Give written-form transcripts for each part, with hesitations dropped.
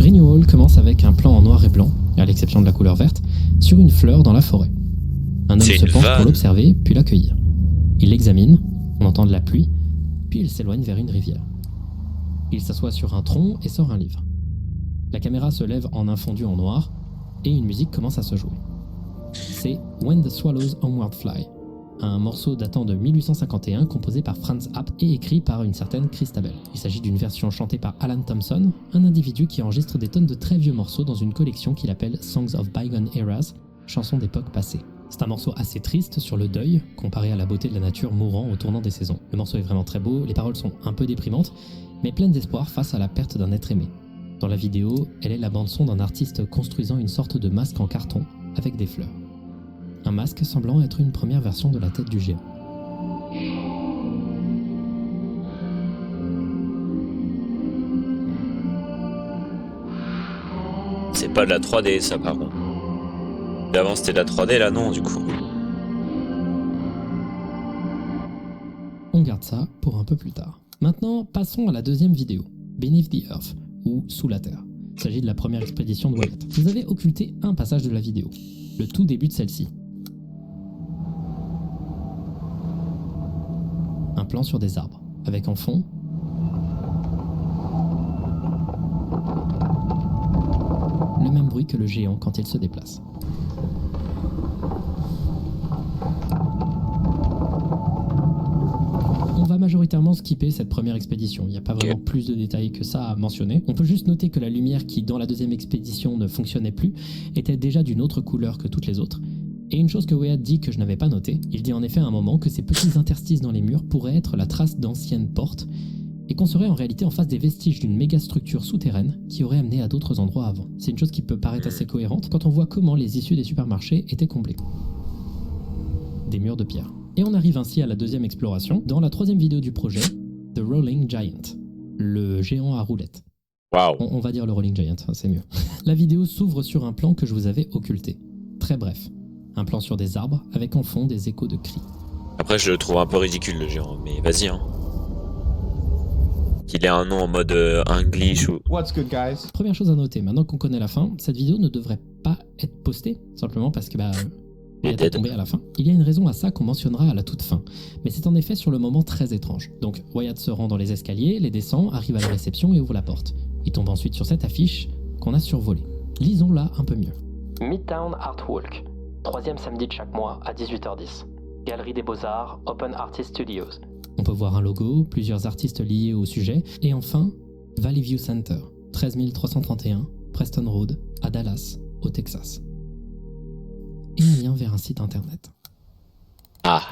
Renewal commence avec un plan en noir et blanc, à l'exception de la couleur verte, sur une fleur dans la forêt. Un homme se penche pour l'observer, puis l'accueillir. Il l'examine, on entend de la pluie, puis il s'éloigne vers une rivière. Il s'assoit sur un tronc et sort un livre. La caméra se lève en un fondu en noir, et une musique commence à se jouer. C'est When the Swallows Homeward Fly, un morceau datant de 1851 composé par Franz Abt et écrit par une certaine Christabel. Il s'agit d'une version chantée par Alan Thompson, un individu qui enregistre des tonnes de très vieux morceaux dans une collection qu'il appelle Songs of Bygone Eras, chansons d'époque passée. C'est un morceau assez triste sur le deuil, comparé à la beauté de la nature mourant au tournant des saisons. Le morceau est vraiment très beau, les paroles sont un peu déprimantes, mais pleines d'espoir face à la perte d'un être aimé. Dans la vidéo, elle est la bande-son d'un artiste construisant une sorte de masque en carton avec des fleurs. Un masque semblant être une première version de la tête du géant. C'est pas de la 3D ça par contre. Avant c'était de la 3D, là non du coup. On garde ça pour un peu plus tard. Maintenant, passons à la deuxième vidéo, Beneath the Earth, ou Sous la Terre. Il s'agit de la première expédition de Wyatt. Vous avez occulté un passage de la vidéo, le tout début de celle-ci. Un plan sur des arbres, avec en fond le même bruit que le géant quand il se déplace. On va majoritairement skipper cette première expédition, il n'y a pas vraiment plus de détails que ça à mentionner. On peut juste noter que la lumière qui, dans la deuxième expédition, ne fonctionnait plus, était déjà d'une autre couleur que toutes les autres. Et une chose que Wyatt dit que je n'avais pas noté, il dit en effet à un moment que ces petits interstices dans les murs pourraient être la trace d'anciennes portes, et qu'on serait en réalité en face des vestiges d'une méga structure souterraine qui aurait amené à d'autres endroits avant. C'est une chose qui peut paraître assez cohérente quand on voit comment les issues des supermarchés étaient comblées. Des murs de pierre. Et on arrive ainsi à la deuxième exploration, dans la troisième vidéo du projet, The Rolling Giant, le géant à roulettes. Waouh. On va dire le Rolling Giant, c'est mieux. La vidéo s'ouvre sur un plan que je vous avais occulté. Très bref. Un plan sur des arbres, avec en fond des échos de cris. Après je le trouve un peu ridicule le géant, mais vas-y hein. Qu'il ait un nom en mode English ou... What's good guys? Première chose à noter, maintenant qu'on connaît la fin, cette vidéo ne devrait pas être postée, simplement parce que elle est tombée à la fin. Il y a une raison à ça qu'on mentionnera à la toute fin, mais c'est en effet sur le moment très étrange. Donc Wyatt se rend dans les escaliers, les descend, arrive à la réception et ouvre la porte. Il tombe ensuite sur cette affiche qu'on a survolée. Lisons-la un peu mieux. Midtown Art Walk, 3e samedi de chaque mois à 18h10. Galerie des Beaux-Arts, Open Artist Studios. On peut voir un logo, plusieurs artistes liés au sujet, et enfin, Valley View Center, 13 331, Preston Road, à Dallas, au Texas. Et un lien vers un site internet. Ah.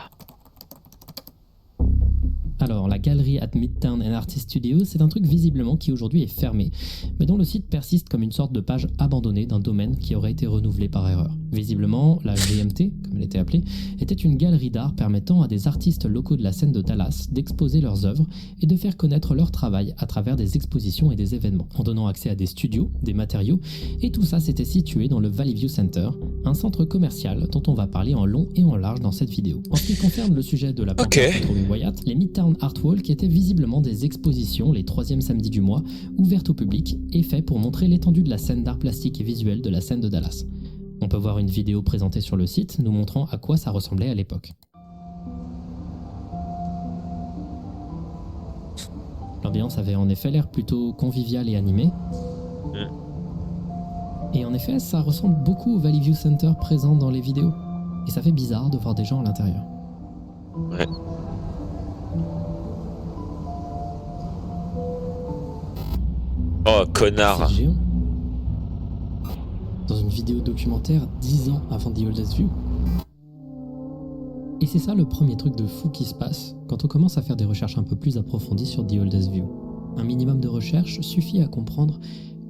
Alors, la galerie at Midtown and Artist Studios, c'est un truc visiblement qui aujourd'hui est fermé, mais dont le site persiste comme une sorte de page abandonnée d'un domaine qui aurait été renouvelé par erreur. Visiblement, la GMT, comme elle était appelée, était une galerie d'art permettant à des artistes locaux de la scène de Dallas d'exposer leurs œuvres et de faire connaître leur travail à travers des expositions et des événements, en donnant accès à des studios, des matériaux, et tout ça s'était situé dans le Valley View Center, un centre commercial dont on va parler en long et en large dans cette vidéo. En ce qui concerne le sujet de la pancarte qu'a trouvé Wyatt, les Midtown Art Walk étaient visiblement des expositions les 3e samedis du mois, ouvertes au public et faites pour montrer l'étendue de la scène d'art plastique et visuel de la scène de Dallas. On peut voir une vidéo présentée sur le site nous montrant à quoi ça ressemblait à l'époque. L'ambiance avait en effet l'air plutôt conviviale et animée. Et en effet, ça ressemble beaucoup au Valley View Center présent dans les vidéos. Et ça fait bizarre de voir des gens à l'intérieur. Ouais. Oh, connard. C'est géant. Dans une vidéo documentaire 10 ans avant The Oldest View. Et c'est ça le premier truc de fou qui se passe quand on commence à faire des recherches un peu plus approfondies sur The Oldest View. Un minimum de recherche suffit à comprendre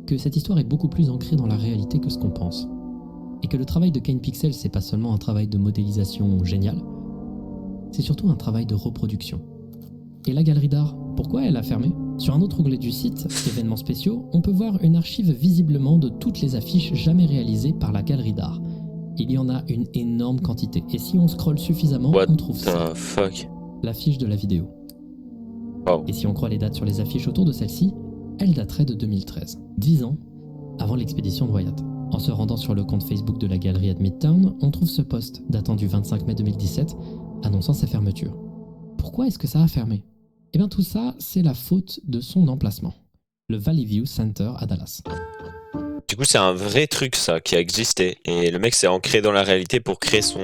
que cette histoire est beaucoup plus ancrée dans la réalité que ce qu'on pense. Et que le travail de Kane Pixel, c'est pas seulement un travail de modélisation génial, c'est surtout un travail de reproduction. Et la galerie d'art, pourquoi elle a fermé ? Sur un autre onglet du site, événements spéciaux, on peut voir une archive visiblement de toutes les affiches jamais réalisées par la galerie d'art. Il y en a une énorme quantité, et si on scrolle suffisamment, on trouve ça. L'affiche de la vidéo. Oh. Et si on croit les dates sur les affiches autour de celle-ci, elle daterait de 2013. 10 ans avant l'expédition de Wyatt. En se rendant sur le compte Facebook de la galerie de Midtown, on trouve ce post datant du 25 mai 2017 annonçant sa fermeture. Pourquoi est-ce que ça a fermé ? Eh bien tout ça, c'est la faute de son emplacement, le Valley View Center à Dallas. Du coup, c'est un vrai truc ça qui a existé et le mec s'est ancré dans la réalité pour créer son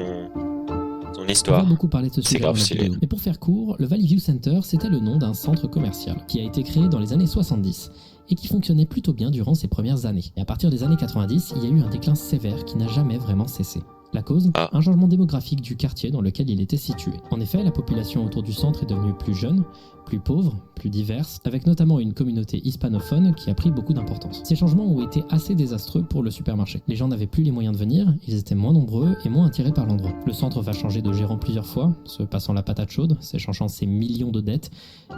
histoire. On va beaucoup parler de ce sujet dans la vidéo. Mais pour faire court, le Valley View Center, c'était le nom d'un centre commercial qui a été créé dans les années 70 et qui fonctionnait plutôt bien durant ses premières années. Et à partir des années 90, il y a eu un déclin sévère qui n'a jamais vraiment cessé. La cause ? Un changement démographique du quartier dans lequel il était situé. En effet, la population autour du centre est devenue plus jeune, plus pauvre, plus diverse, avec notamment une communauté hispanophone qui a pris beaucoup d'importance. Ces changements ont été assez désastreux pour le supermarché. Les gens n'avaient plus les moyens de venir, ils étaient moins nombreux et moins attirés par l'endroit. Le centre va changer de gérant plusieurs fois, se passant la patate chaude, s'échangeant ses millions de dettes,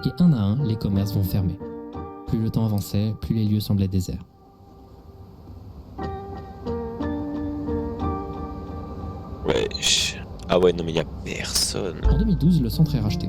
et un à un, les commerces vont fermer. Plus le temps avançait, plus les lieux semblaient déserts. Ah ouais, non mais il n'y a personne. En 2012, le centre est racheté,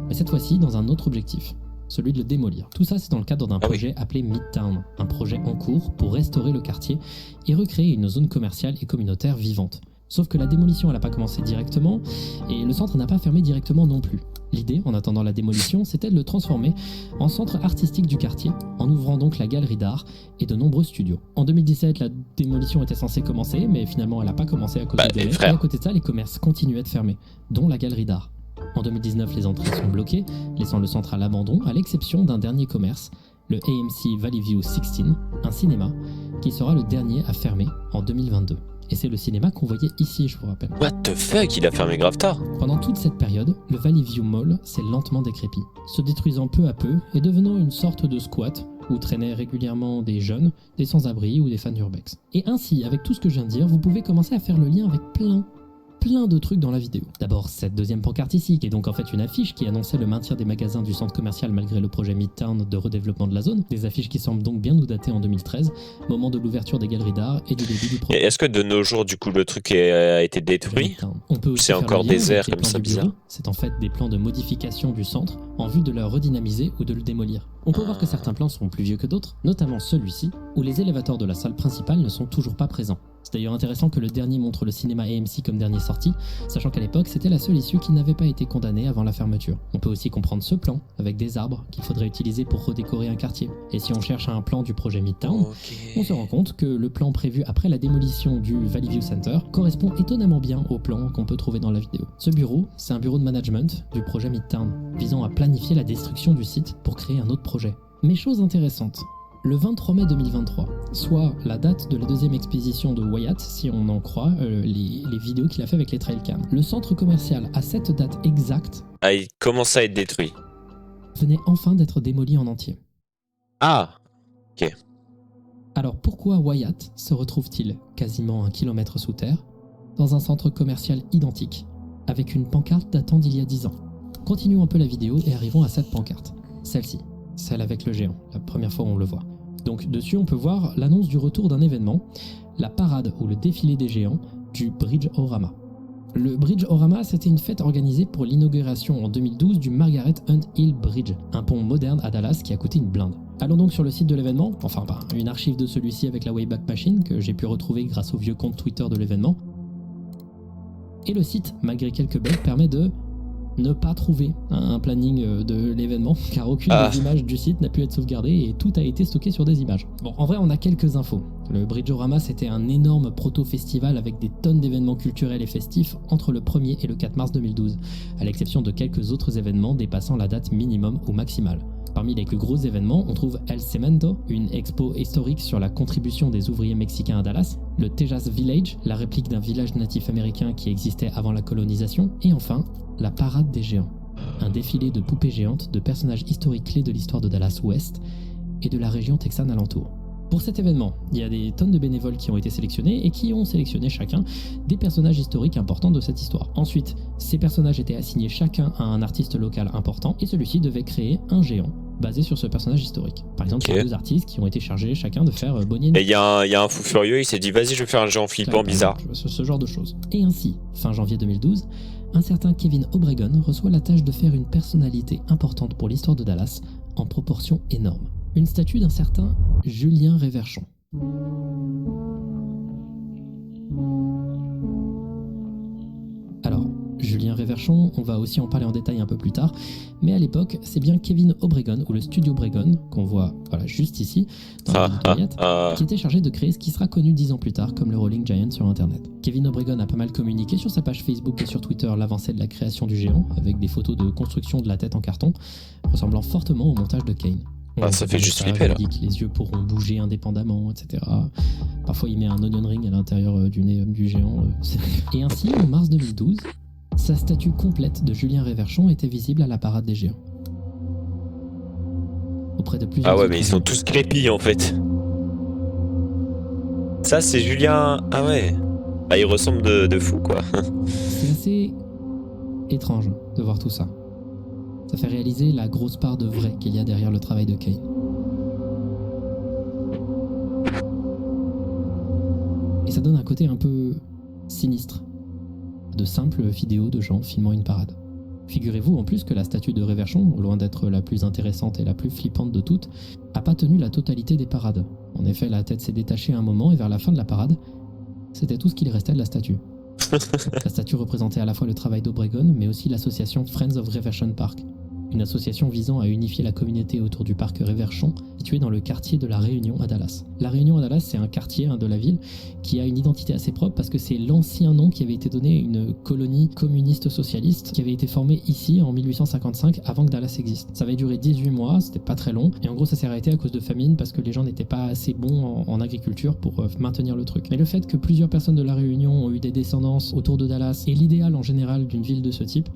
mais cette fois-ci dans un autre objectif, celui de le démolir. Tout ça, c'est dans le cadre d'un projet appelé Midtown, un projet en cours pour restaurer le quartier et recréer une zone commerciale et communautaire vivante. Sauf que la démolition, elle n'a pas commencé directement, et le centre n'a pas fermé directement non plus. L'idée, en attendant la démolition, c'était de le transformer en centre artistique du quartier, en ouvrant donc la galerie d'art et de nombreux studios. En 2017, la démolition était censée commencer, mais finalement elle n'a pas commencé à cause des délais. Et à côté de ça, les commerces continuaient de fermer, dont la galerie d'art. En 2019, les entrées sont bloquées, laissant le centre à l'abandon, à l'exception d'un dernier commerce, le AMC Valley View 16, un cinéma, qui sera le dernier à fermer en 2022. Et c'est le cinéma qu'on voyait ici, je vous rappelle. What the fuck, il a fermé grave tard. Pendant toute cette période, le Valley View Mall s'est lentement décrépit, se détruisant peu à peu et devenant une sorte de squat où traînaient régulièrement des jeunes, des sans-abri ou des fans d'urbex. Et ainsi, avec tout ce que je viens de dire, vous pouvez commencer à faire le lien avec plein de trucs dans la vidéo. D'abord, cette deuxième pancarte ici, qui est donc en fait une affiche qui annonçait le maintien des magasins du centre commercial malgré le projet Midtown de redéveloppement de la zone. Des affiches qui semblent donc bien nous dater en 2013, moment de l'ouverture des galeries d'art et du début du projet. Et est-ce que de nos jours, du coup, le truc a été détruit ? C'est encore désert comme ça, bizarre. C'est en fait des plans de modification du centre en vue de le redynamiser ou de le démolir. On peut voir que certains plans sont plus vieux que d'autres, notamment celui-ci, où les élévateurs de la salle principale ne sont toujours pas présents. C'est d'ailleurs intéressant que le dernier montre le cinéma AMC comme dernière sortie, sachant qu'à l'époque c'était la seule issue qui n'avait pas été condamnée avant la fermeture. On peut aussi comprendre ce plan, avec des arbres qu'il faudrait utiliser pour redécorer un quartier. Et si on cherche un plan du projet Midtown, on se rend compte que le plan prévu après la démolition du Valley View Center correspond étonnamment bien au plan qu'on peut trouver dans la vidéo. Ce bureau, c'est un bureau de management du projet Midtown, visant à planifier la destruction du site pour créer un autre projet. Mais chose intéressante, le 23 mai 2023, soit la date de la deuxième expédition de Wyatt, si on en croit les vidéos qu'il a fait avec les trailcams. Le centre commercial, à cette date exacte, il commence à être détruit. Venait enfin d'être démoli en entier. Ah, ok. Alors pourquoi Wyatt se retrouve-t-il quasiment 1 kilomètre sous terre, dans un centre commercial identique, avec une pancarte datant d'il y a 10 ans ? Continuons un peu la vidéo et arrivons à cette pancarte, celle-ci. Celle avec le géant, la première fois où on le voit. Donc dessus on peut voir l'annonce du retour d'un événement, la parade ou le défilé des géants du Bridge-O-Rama. Le Bridge-O-Rama, c'était une fête organisée pour l'inauguration en 2012 du Margaret Hunt Hill Bridge, un pont moderne à Dallas qui a coûté une blinde. Allons donc sur le site de l'événement, enfin une archive de celui-ci avec la Wayback Machine que j'ai pu retrouver grâce au vieux compte Twitter de l'événement. Et le site, malgré quelques bugs, permet de ne pas trouver un planning de l'événement, car aucune des images du site n'a pu être sauvegardée et tout a été stocké sur des images. Bon, en vrai, on a quelques infos. Le Bridge-O-Rama, c'était un énorme proto-festival avec des tonnes d'événements culturels et festifs entre le 1er et le 4 mars 2012, à l'exception de quelques autres événements dépassant la date minimum ou maximale. Parmi les plus gros événements, on trouve El Cemento, une expo historique sur la contribution des ouvriers mexicains à Dallas, le Tejas Village, la réplique d'un village natif américain qui existait avant la colonisation, et enfin, la Parade des Géants, un défilé de poupées géantes de personnages historiques clés de l'histoire de Dallas-Ouest et de la région texane alentour. Pour cet événement, il y a des tonnes de bénévoles qui ont été sélectionnés et qui ont sélectionné chacun des personnages historiques importants de cette histoire. Ensuite, ces personnages étaient assignés chacun à un artiste local important et celui-ci devait créer un géant basé sur ce personnage historique. Par exemple, il y a 2 artistes qui ont été chargés chacun de faire Bonnie. Et il y a un fou furieux, il s'est dit vas-y je vais faire un géant flippant bizarre. Ce genre de choses. Et ainsi, fin janvier 2012, un certain Kevin Obregon reçoit la tâche de faire une personnalité importante pour l'histoire de Dallas en proportion énorme. Une statue d'un certain Julien Réverchon. Alors, Julien Réverchon, on va aussi en parler en détail un peu plus tard, mais à l'époque, c'est bien Kevin Obregon, ou le studio Obregon, qu'on voit juste ici, dans la vignette, qui était chargé de créer ce qui sera connu 10 ans plus tard comme le Rolling Giant sur Internet. Kevin Obregon a pas mal communiqué sur sa page Facebook et sur Twitter l'avancée de la création du géant, avec des photos de construction de la tête en carton, ressemblant fortement au montage de Kane. Ça fait juste flipper là. Il dit que les yeux pourront bouger indépendamment, etc. Parfois il met un onion ring à l'intérieur du nez du géant. Et ainsi, en mars 2012, sa statue complète de Julien Réverchon était visible à la parade des géants. Auprès de plusieurs mais ils sont tous crépis en fait. Ça c'est Julien... Ah ouais. Il ressemble de fou quoi. C'est assez étrange de voir tout ça. Ça fait réaliser la grosse part de vrai qu'il y a derrière le travail de Kane. Et ça donne un côté un peu sinistre, de simples vidéos de gens filmant une parade. Figurez-vous en plus que la statue de Réverchon, loin d'être la plus intéressante et la plus flippante de toutes, n'a pas tenu la totalité des parades. En effet, la tête s'est détachée un moment et vers la fin de la parade, c'était tout ce qu'il restait de la statue. La statue représentait à la fois le travail d'Obregon, mais aussi l'association Friends of Réverchon Park, une association visant à unifier la communauté autour du parc Réverchon, situé dans le quartier de La Réunion à Dallas. La Réunion à Dallas, c'est un quartier de la ville qui a une identité assez propre parce que c'est l'ancien nom qui avait été donné à une colonie communiste socialiste qui avait été formée ici en 1855 avant que Dallas existe. Ça avait duré 18 mois, c'était pas très long, et en gros ça s'est arrêté à cause de famine parce que les gens n'étaient pas assez bons en agriculture pour maintenir le truc. Mais le fait que plusieurs personnes de La Réunion ont eu des descendances autour de Dallas et l'idéal en général d'une ville de ce type,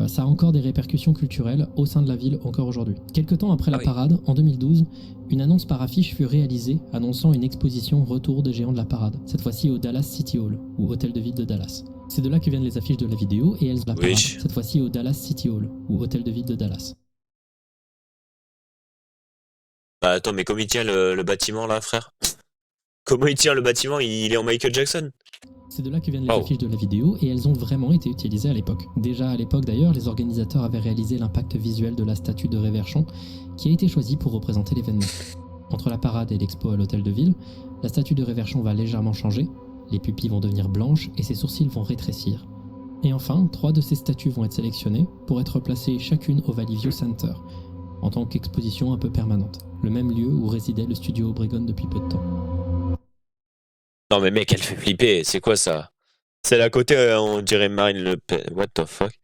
ça a encore des répercussions culturelles au sein de la ville encore aujourd'hui. Quelque temps après la parade, en 2012, une annonce par affiche fut réalisée annonçant une exposition Retour des géants de la parade, cette fois-ci au Dallas City Hall, ou Hôtel de Ville de Dallas. C'est de là que viennent les affiches de la vidéo et elles la parade, cette fois-ci au Dallas City Hall, ou Hôtel de Ville de Dallas. Attends, mais comment il tient le bâtiment là, frère? Comment il tient le bâtiment? Il est en Michael Jackson? C'est de là que viennent les affiches de la vidéo et elles ont vraiment été utilisées à l'époque. Déjà à l'époque d'ailleurs, les organisateurs avaient réalisé l'impact visuel de la statue de Réverchon qui a été choisie pour représenter l'événement. Entre la parade et l'expo à l'hôtel de ville, la statue de Réverchon va légèrement changer, les pupilles vont devenir blanches et ses sourcils vont rétrécir. Et enfin, 3 de ces statues vont être sélectionnées pour être placées chacune au Valley View Center, en tant qu'exposition un peu permanente, le même lieu où résidait le studio Obregon depuis peu de temps. Non mais mec, elle fait flipper, c'est quoi ça? Celle à côté, on dirait Marine Le Pen, what the fuck?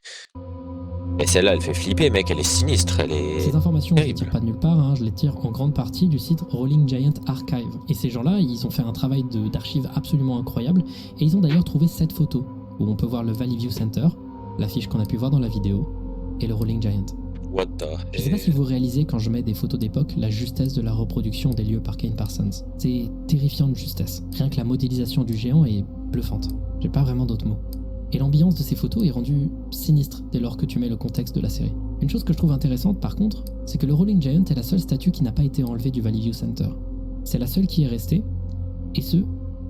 Et celle-là, elle fait flipper, mec, elle est sinistre, elle est... Ces informations, je les tire pas de nulle part, je les tire en grande partie du site Rolling Giant Archive. Et ces gens-là, ils ont fait un travail d'archives absolument incroyable, et ils ont d'ailleurs trouvé cette photo, où on peut voir le Valley View Center, l'affiche qu'on a pu voir dans la vidéo, et le Rolling Giant. What the hell? Je sais pas si vous réalisez quand je mets des photos d'époque la justesse de la reproduction des lieux par Kane Parsons. C'est terrifiant de justesse. Rien que la modélisation du géant est bluffante. J'ai pas vraiment d'autres mots. Et l'ambiance de ces photos est rendue sinistre dès lors que tu mets le contexte de la série. Une chose que je trouve intéressante par contre, c'est que le Rolling Giant est la seule statue qui n'a pas été enlevée du Valley View Center. C'est la seule qui est restée, et ce,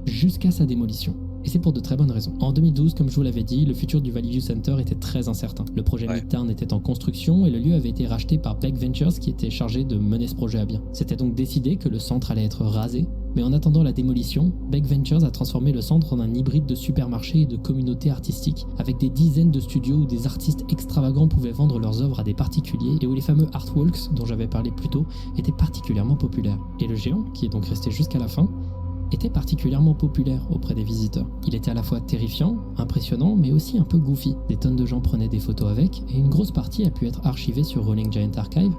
jusqu'à sa démolition. Et c'est pour de très bonnes raisons. En 2012, comme je vous l'avais dit, le futur du Valley View Center était très incertain. Le projet Midtown était en construction et le lieu avait été racheté par Beck Ventures qui était chargé de mener ce projet à bien. C'était donc décidé que le centre allait être rasé, mais en attendant la démolition, Beck Ventures a transformé le centre en un hybride de supermarché et de communauté artistique, avec des dizaines de studios où des artistes extravagants pouvaient vendre leurs œuvres à des particuliers et où les fameux artwalks dont j'avais parlé plus tôt étaient particulièrement populaires. Et le géant, qui est donc resté jusqu'à la fin, était particulièrement populaire auprès des visiteurs. Il était à la fois terrifiant, impressionnant, mais aussi un peu goofy. Des tonnes de gens prenaient des photos avec, et une grosse partie a pu être archivée sur Rolling Giant Archive,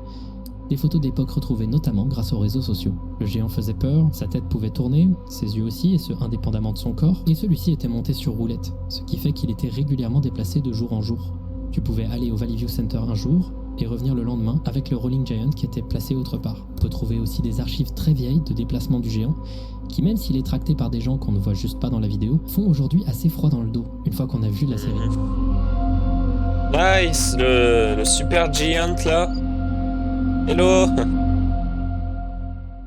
des photos d'époque retrouvées notamment grâce aux réseaux sociaux. Le géant faisait peur, sa tête pouvait tourner, ses yeux aussi, et ce indépendamment de son corps, et celui-ci était monté sur roulette, ce qui fait qu'il était régulièrement déplacé de jour en jour. Tu pouvais aller au Valley View Center un jour, et revenir le lendemain avec le Rolling Giant qui était placé autre part. On peut trouver aussi des archives très vieilles de déplacement du géant, qui même s'il est tracté par des gens qu'on ne voit juste pas dans la vidéo, font aujourd'hui assez froid dans le dos, une fois qu'on a vu la série. Nice, le super giant là. Hello.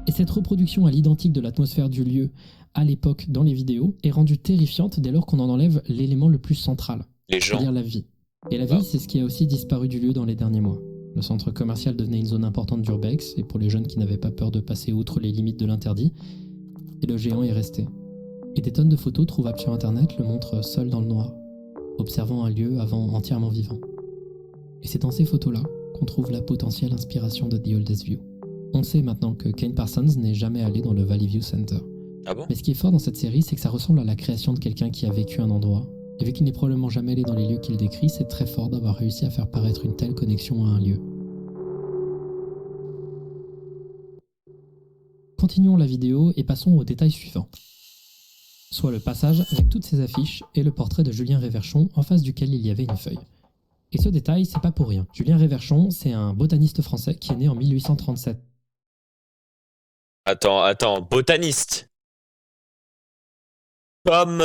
Et cette reproduction à l'identique de l'atmosphère du lieu à l'époque dans les vidéos est rendue terrifiante dès lors qu'on en enlève l'élément le plus central, c'est-à-dire la vie. Et la vie, c'est ce qui a aussi disparu du lieu dans les derniers mois. Le centre commercial devenait une zone importante d'urbex, et pour les jeunes qui n'avaient pas peur de passer outre les limites de l'interdit, Et le géant est resté. Et des tonnes de photos trouvables sur internet le montrent seul dans le noir, observant un lieu avant entièrement vivant. Et c'est dans ces photos-là qu'on trouve la potentielle inspiration de The Oldest View. On sait maintenant que Kane Parsons n'est jamais allé dans le Valley View Center. Ah bon? Mais ce qui est fort dans cette série, c'est que ça ressemble à la création de quelqu'un qui a vécu un endroit. Et vu qu'il n'est probablement jamais allé dans les lieux qu'il décrit, c'est très fort d'avoir réussi à faire paraître une telle connexion à un lieu. Continuons la vidéo et passons au détail suivant. Soit le passage avec toutes ces affiches et le portrait de Julien Réverchon en face duquel il y avait une feuille. Et ce détail, c'est pas pour rien. Julien Réverchon, c'est un botaniste français qui est né en 1837. Attends, botaniste. Comme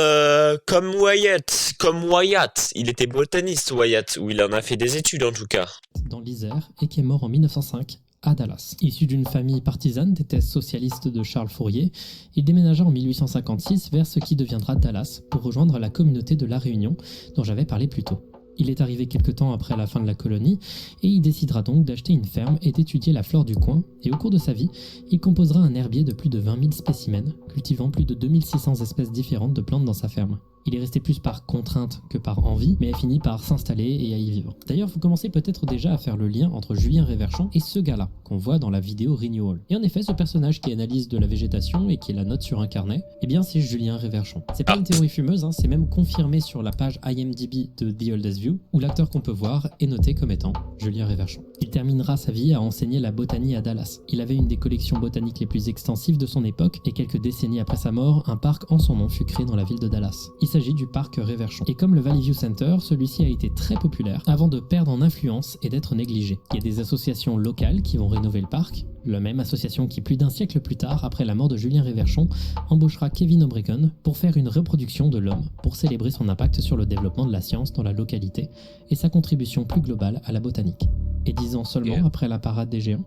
Wyatt. Il était botaniste, Wyatt, ou il en a fait des études en tout cas. Dans l'Isère et qui est mort en 1905 à Dallas. Issu d'une famille partisane des thèses socialistes de Charles Fourier, il déménagea en 1856 vers ce qui deviendra Dallas pour rejoindre la communauté de La Réunion dont j'avais parlé plus tôt. Il est arrivé quelque temps après la fin de la colonie et il décidera donc d'acheter une ferme et d'étudier la flore du coin, et au cours de sa vie, il composera un herbier de plus de 20 000 spécimens, cultivant plus de 2600 espèces différentes de plantes dans sa ferme. Il est resté plus par contrainte que par envie, mais a fini par s'installer et à y vivre. D'ailleurs, vous commencez peut-être déjà à faire le lien entre Julien Réverchon et ce gars-là, qu'on voit dans la vidéo Renewal. Et en effet, ce personnage qui analyse de la végétation et qui la note sur un carnet, eh bien c'est Julien Réverchon. C'est pas une théorie fumeuse, hein, c'est même confirmé sur la page IMDb de The Oldest View, où l'acteur qu'on peut voir est noté comme étant Julien Réverchon. Il terminera sa vie à enseigner la botanie à Dallas. Il avait une des collections botaniques les plus extensives de son époque, et quelques décennies après sa mort, un parc en son nom fut créé dans la ville de Dallas. Il s'agit du parc Réverchon. Et comme le Valley View Center, celui-ci a été très populaire avant de perdre en influence et d'être négligé. Il y a des associations locales qui vont rénover le parc, la même association qui plus d'un siècle plus tard, après la mort de Julien Réverchon, embauchera Kevin Obregon pour faire une reproduction de l'homme, pour célébrer son impact sur le développement de la science dans la localité et sa contribution plus globale à la botanique. Et 10 ans seulement après la parade des géants,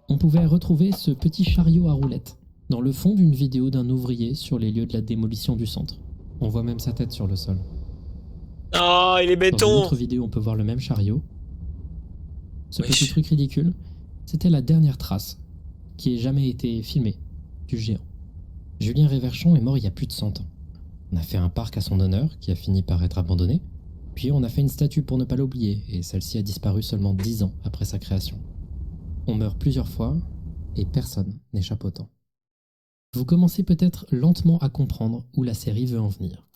on pouvait retrouver ce petit chariot à roulettes dans le fond d'une vidéo d'un ouvrier sur les lieux de la démolition du centre. On voit même sa tête sur le sol. Oh, il est béton! Dans une autre vidéo, on peut voir le même chariot. Ce petit truc ridicule, c'était la dernière trace qui ait jamais été filmée du géant. Julien Réverchon est mort il y a plus de 100 ans. On a fait un parc à son honneur qui a fini par être abandonné, puis on a fait une statue pour ne pas l'oublier, et celle-ci a disparu seulement 10 ans après sa création. On meurt plusieurs fois, et personne n'échappe au temps. Vous commencez peut-être lentement à comprendre où la série veut en venir.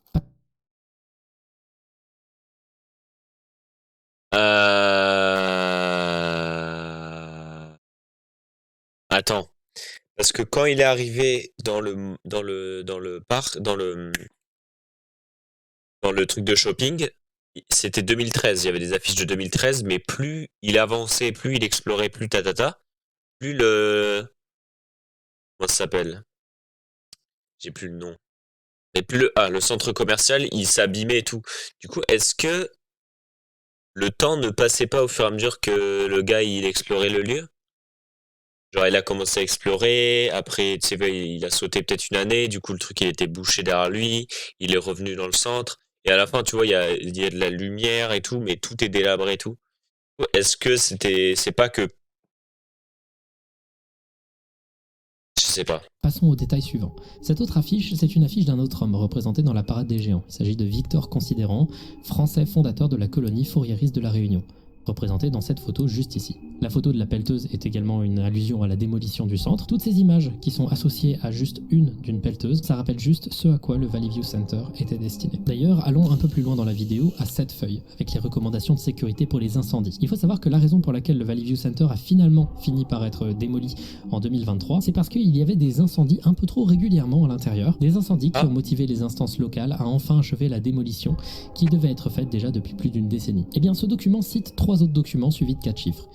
Attends. Parce que quand il est arrivé dans le parc, dans le truc de shopping, c'était 2013. Il y avait des affiches de 2013, mais plus il avançait, plus il explorait, plus plus le... Comment ça s'appelle? J'ai plus le nom. Mais plus le centre commercial, il s'abîmait et tout. Du coup, est-ce que le temps ne passait pas au fur et à mesure que le gars, il explorait le lieu? Genre, il a commencé à explorer, après, tu sais, il a sauté peut-être une année, du coup, le truc, il était bouché derrière lui, il est revenu dans le centre, et à la fin, tu vois, il y a de la lumière et tout, mais tout est délabré et tout. Est-ce que c'est pas que... Je sais pas. Passons au détail suivant. Cette autre affiche, c'est une affiche d'un autre homme représenté dans la parade des géants. Il s'agit de Victor Considérant, français fondateur de la colonie fourriériste de la Réunion, représenté dans cette photo juste ici. La photo de la pelleteuse est également une allusion à la démolition du centre. Toutes ces images qui sont associées à juste d'une pelleteuse, ça rappelle juste ce à quoi le Valley View Center était destiné. D'ailleurs, allons un peu plus loin dans la vidéo à cette feuille, avec les recommandations de sécurité pour les incendies. Il faut savoir que la raison pour laquelle le Valley View Center a finalement fini par être démoli en 2023, c'est parce qu'il y avait des incendies un peu trop régulièrement à l'intérieur, des incendies qui ont motivé les instances locales à enfin achever la démolition qui devait être faite déjà depuis plus d'une décennie. Et bien ce document cite 3 autres documents suivis de 4 chiffres.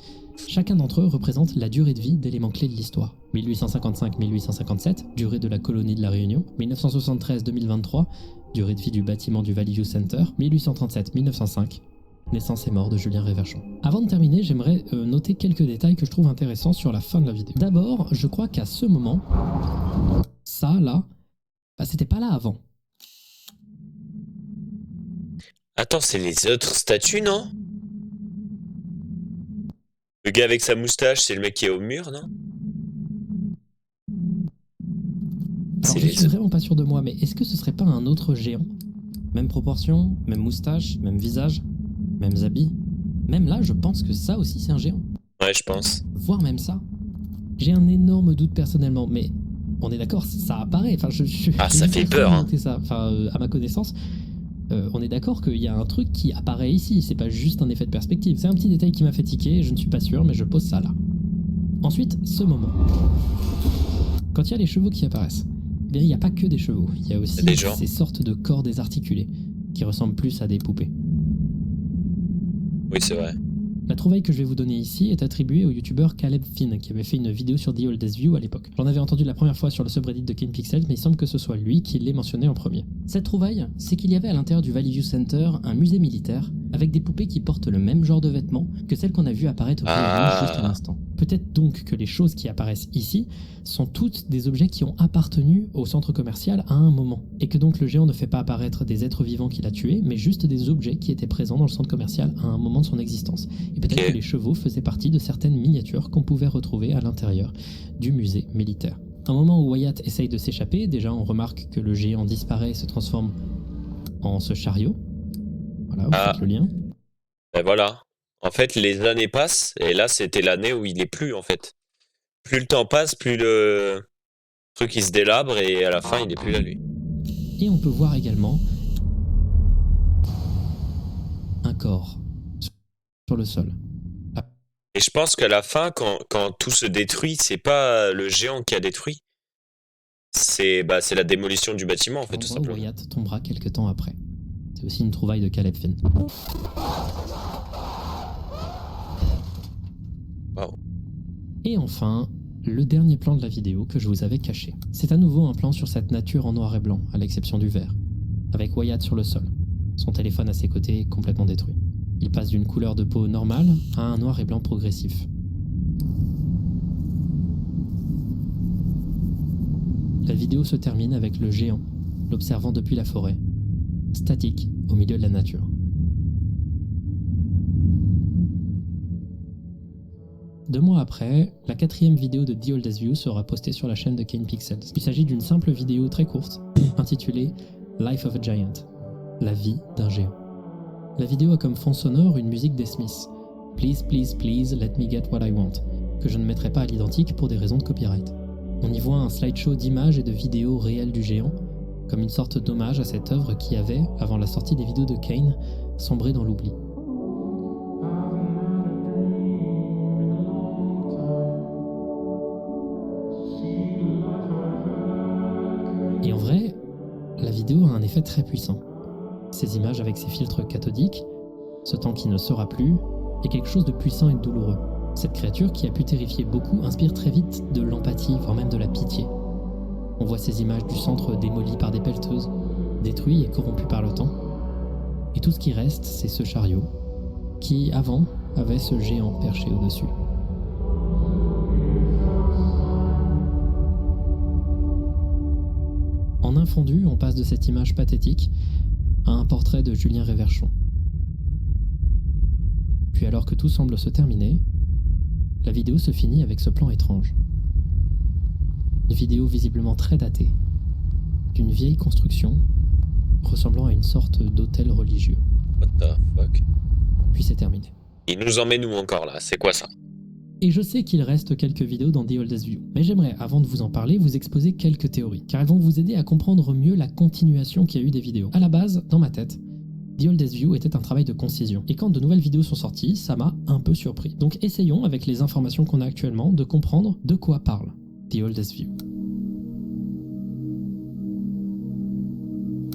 Chacun d'entre eux représente la durée de vie d'éléments clés de l'histoire. 1855-1857, durée de la colonie de la Réunion. 1973-2023, durée de vie du bâtiment du Valley View Center. 1837-1905, naissance et mort de Julien Réverchon. Avant de terminer, j'aimerais noter quelques détails que je trouve intéressants sur la fin de la vidéo. D'abord, je crois qu'à ce moment, ça là, c'était pas là avant. Attends, c'est les autres statues, non? Le gars avec sa moustache, c'est le mec qui est au mur, non? Alors, je suis vraiment pas sûr de moi, mais est-ce que ce serait pas un autre géant? Même proportion, même moustache, même visage, mêmes habits. Même là, je pense que ça aussi c'est un géant. Ouais, je pense. Voire même ça. J'ai un énorme doute personnellement, mais on est d'accord, ça apparaît. Enfin, ça fait peur. Hein. Ça. Enfin, à ma connaissance, on est d'accord qu'il y a un truc qui apparaît ici. C'est pas juste un effet de perspective. C'est un petit détail qui m'a fait tiquer. Je ne suis pas sûr, mais je pose ça là. Ensuite, ce moment. Quand il y a les chevaux qui apparaissent, eh bien, il n'y a pas que des chevaux. Il y a aussi ces sortes de corps désarticulés qui ressemblent plus à des poupées. Oui, c'est vrai. La trouvaille que je vais vous donner ici est attribuée au youtubeur Caleb Finn, qui avait fait une vidéo sur The Oldest View à l'époque. J'en avais entendu la première fois sur le subreddit de KanePixels, mais il semble que ce soit lui qui l'ait mentionné en premier. Cette trouvaille, c'est qu'il y avait à l'intérieur du Valley View Center un musée militaire avec des poupées qui portent le même genre de vêtements que celles qu'on a vues apparaître au View juste à l'instant. Peut-être donc que les choses qui apparaissent ici sont toutes des objets qui ont appartenu au centre commercial à un moment, et que donc le géant ne fait pas apparaître des êtres vivants qu'il a tués, mais juste des objets qui étaient présents dans le centre commercial à un moment de son existence. Et peut-être que les chevaux faisaient partie de certaines miniatures qu'on pouvait retrouver à l'intérieur du musée militaire. À un moment où Wyatt essaye de s'échapper, déjà on remarque que le géant disparaît et se transforme en ce chariot. Voilà, vous faites le lien. Ben voilà. En fait, les années passent, et là, c'était l'année où il est plus, en fait. Plus le temps passe, plus le truc, il se délabre, et à la fin, il est plus là, lui. Et on peut voir également un corps sur le sol. Et je pense qu'à la fin, quand tout se détruit, c'est pas le géant qui a détruit. C'est la démolition du bâtiment, en fait, tout simplement. Wyatt tombera quelques temps après. C'est aussi une trouvaille de Caleb Finn. Wow. Et enfin, le dernier plan de la vidéo que je vous avais caché. C'est à nouveau un plan sur cette nature en noir et blanc, à l'exception du vert, avec Wyatt sur le sol, son téléphone à ses côtés complètement détruit. Il passe d'une couleur de peau normale à un noir et blanc progressif. La vidéo se termine avec le géant, l'observant depuis la forêt, statique au milieu de la nature. Deux mois après, la 4e vidéo de The Oldest View sera postée sur la chaîne de KanePixels. Il s'agit d'une simple vidéo très courte, intitulée Life of a Giant, la vie d'un géant. La vidéo a comme fond sonore une musique des Smiths, Please, please, please, let me get what I want, que je ne mettrai pas à l'identique pour des raisons de copyright. On y voit un slideshow d'images et de vidéos réelles du géant, comme une sorte d'hommage à cette œuvre qui avait, avant la sortie des vidéos de Kane, sombré dans l'oubli. Et en vrai, la vidéo a un effet très puissant. Ces images avec ces filtres cathodiques, ce temps qui ne sera plus, est quelque chose de puissant et de douloureux. Cette créature qui a pu terrifier beaucoup inspire très vite de l'empathie, voire même de la pitié. On voit ces images du centre démoli par des pelleteuses, détruit et corrompu par le temps. Et tout ce qui reste, c'est ce chariot, qui, avant, avait ce géant perché au-dessus. En un fondu, on passe de cette image pathétique à un portrait de Julien Réverchon. Puis alors que tout semble se terminer, la vidéo se finit avec ce plan étrange. Une vidéo visiblement très datée, d'une vieille construction ressemblant à une sorte d'hôtel religieux. What the fuck? Puis c'est terminé. Il nous emmène où encore là? C'est quoi ça? Et je sais qu'il reste quelques vidéos dans The Oldest View, mais j'aimerais, avant de vous en parler, vous exposer quelques théories, car elles vont vous aider à comprendre mieux la continuation qu'il y a eu des vidéos. À la base, dans ma tête, The Oldest View était un travail de concision, et quand de nouvelles vidéos sont sorties, ça m'a un peu surpris. Donc essayons, avec les informations qu'on a actuellement, de comprendre de quoi parle The Oldest View.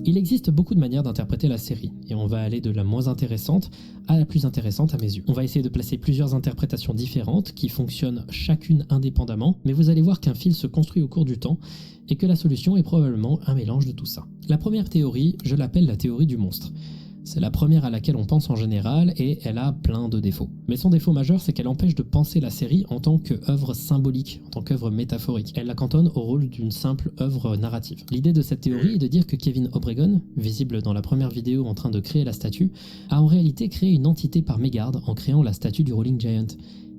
Il existe beaucoup de manières d'interpréter la série, et on va aller de la moins intéressante à la plus intéressante à mes yeux. On va essayer de placer plusieurs interprétations différentes qui fonctionnent chacune indépendamment, mais vous allez voir qu'un fil se construit au cours du temps et que la solution est probablement un mélange de tout ça. La première théorie, je l'appelle la théorie du monstre. C'est la première à laquelle on pense en général et elle a plein de défauts. Mais son défaut majeur, c'est qu'elle empêche de penser la série en tant qu'œuvre symbolique, en tant qu'œuvre métaphorique. Elle la cantonne au rôle d'une simple œuvre narrative. L'idée de cette théorie est de dire que Kevin Obregon, visible dans la première vidéo en train de créer la statue, a en réalité créé une entité par mégarde en créant la statue du Rolling Giant,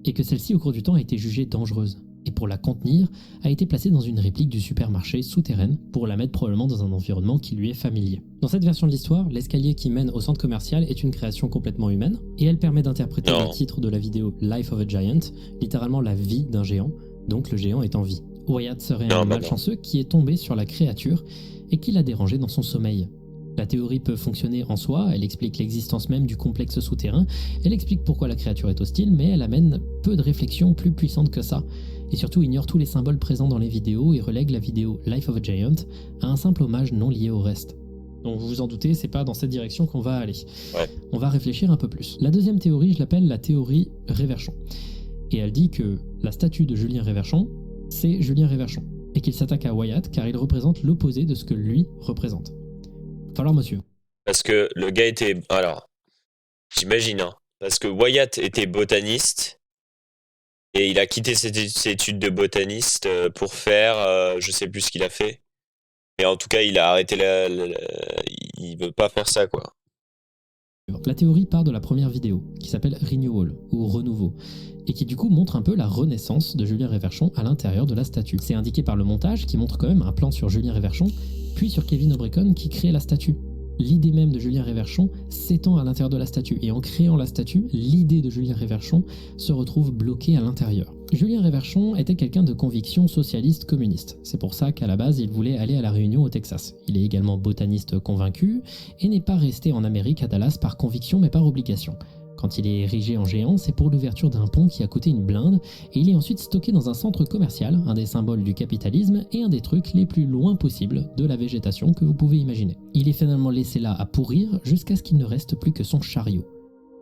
et que celle-ci au cours du temps a été jugée dangereuse. et pour la contenir, a été placée dans une réplique du supermarché souterraine pour la mettre probablement dans un environnement qui lui est familier. Dans cette version de l'histoire, l'escalier qui mène au centre commercial est une création complètement humaine et elle permet d'interpréter le titre de la vidéo Life of a Giant, littéralement la vie d'un géant, donc le géant est en vie. Wyatt serait un malchanceux qui est tombé sur la créature et qui l'a dérangé dans son sommeil. La théorie peut fonctionner en soi, elle explique l'existence même du complexe souterrain, elle explique pourquoi la créature est hostile, mais elle amène peu de réflexions plus puissantes que ça, et surtout ignore tous les symboles présents dans les vidéos et relègue la vidéo Life of a Giant à un simple hommage non lié au reste. Donc vous vous en doutez, c'est pas dans cette direction qu'on va aller. Ouais. On va réfléchir un peu plus. La deuxième théorie, je l'appelle la théorie Réverchon. Et elle dit que la statue de Julien Réverchon, c'est Julien Réverchon, et qu'il s'attaque à Wyatt car il représente l'opposé de ce que lui représente. Alors monsieur. Parce que le gars était... Alors, j'imagine, hein. Parce que Wyatt était botaniste et il a quitté ses études de botaniste pour faire... je sais plus ce qu'il a fait. Mais en tout cas, il a arrêté il veut pas faire ça, quoi. La théorie part de la première vidéo, qui s'appelle Renewal, ou Renouveau, et qui du coup montre un peu la renaissance de Julien Réverchon à l'intérieur de la statue. C'est indiqué par le montage qui montre quand même un plan sur Julien Réverchon, puis sur Kevin Obrecon qui crée la statue. L'idée même de Julien Réverchon s'étend à l'intérieur de la statue, et en créant la statue, l'idée de Julien Réverchon se retrouve bloquée à l'intérieur. Julien Réverchon était quelqu'un de conviction socialiste communiste. C'est pour ça qu'à la base, il voulait aller à La Réunion au Texas. Il est également botaniste convaincu, et n'est pas resté en Amérique à Dallas par conviction mais par obligation. Quand il est érigé en géant, c'est pour l'ouverture d'un pont qui a coûté une blinde, et il est ensuite stocké dans un centre commercial, un des symboles du capitalisme et un des trucs les plus loin possible de la végétation que vous pouvez imaginer. Il est finalement laissé là à pourrir jusqu'à ce qu'il ne reste plus que son chariot.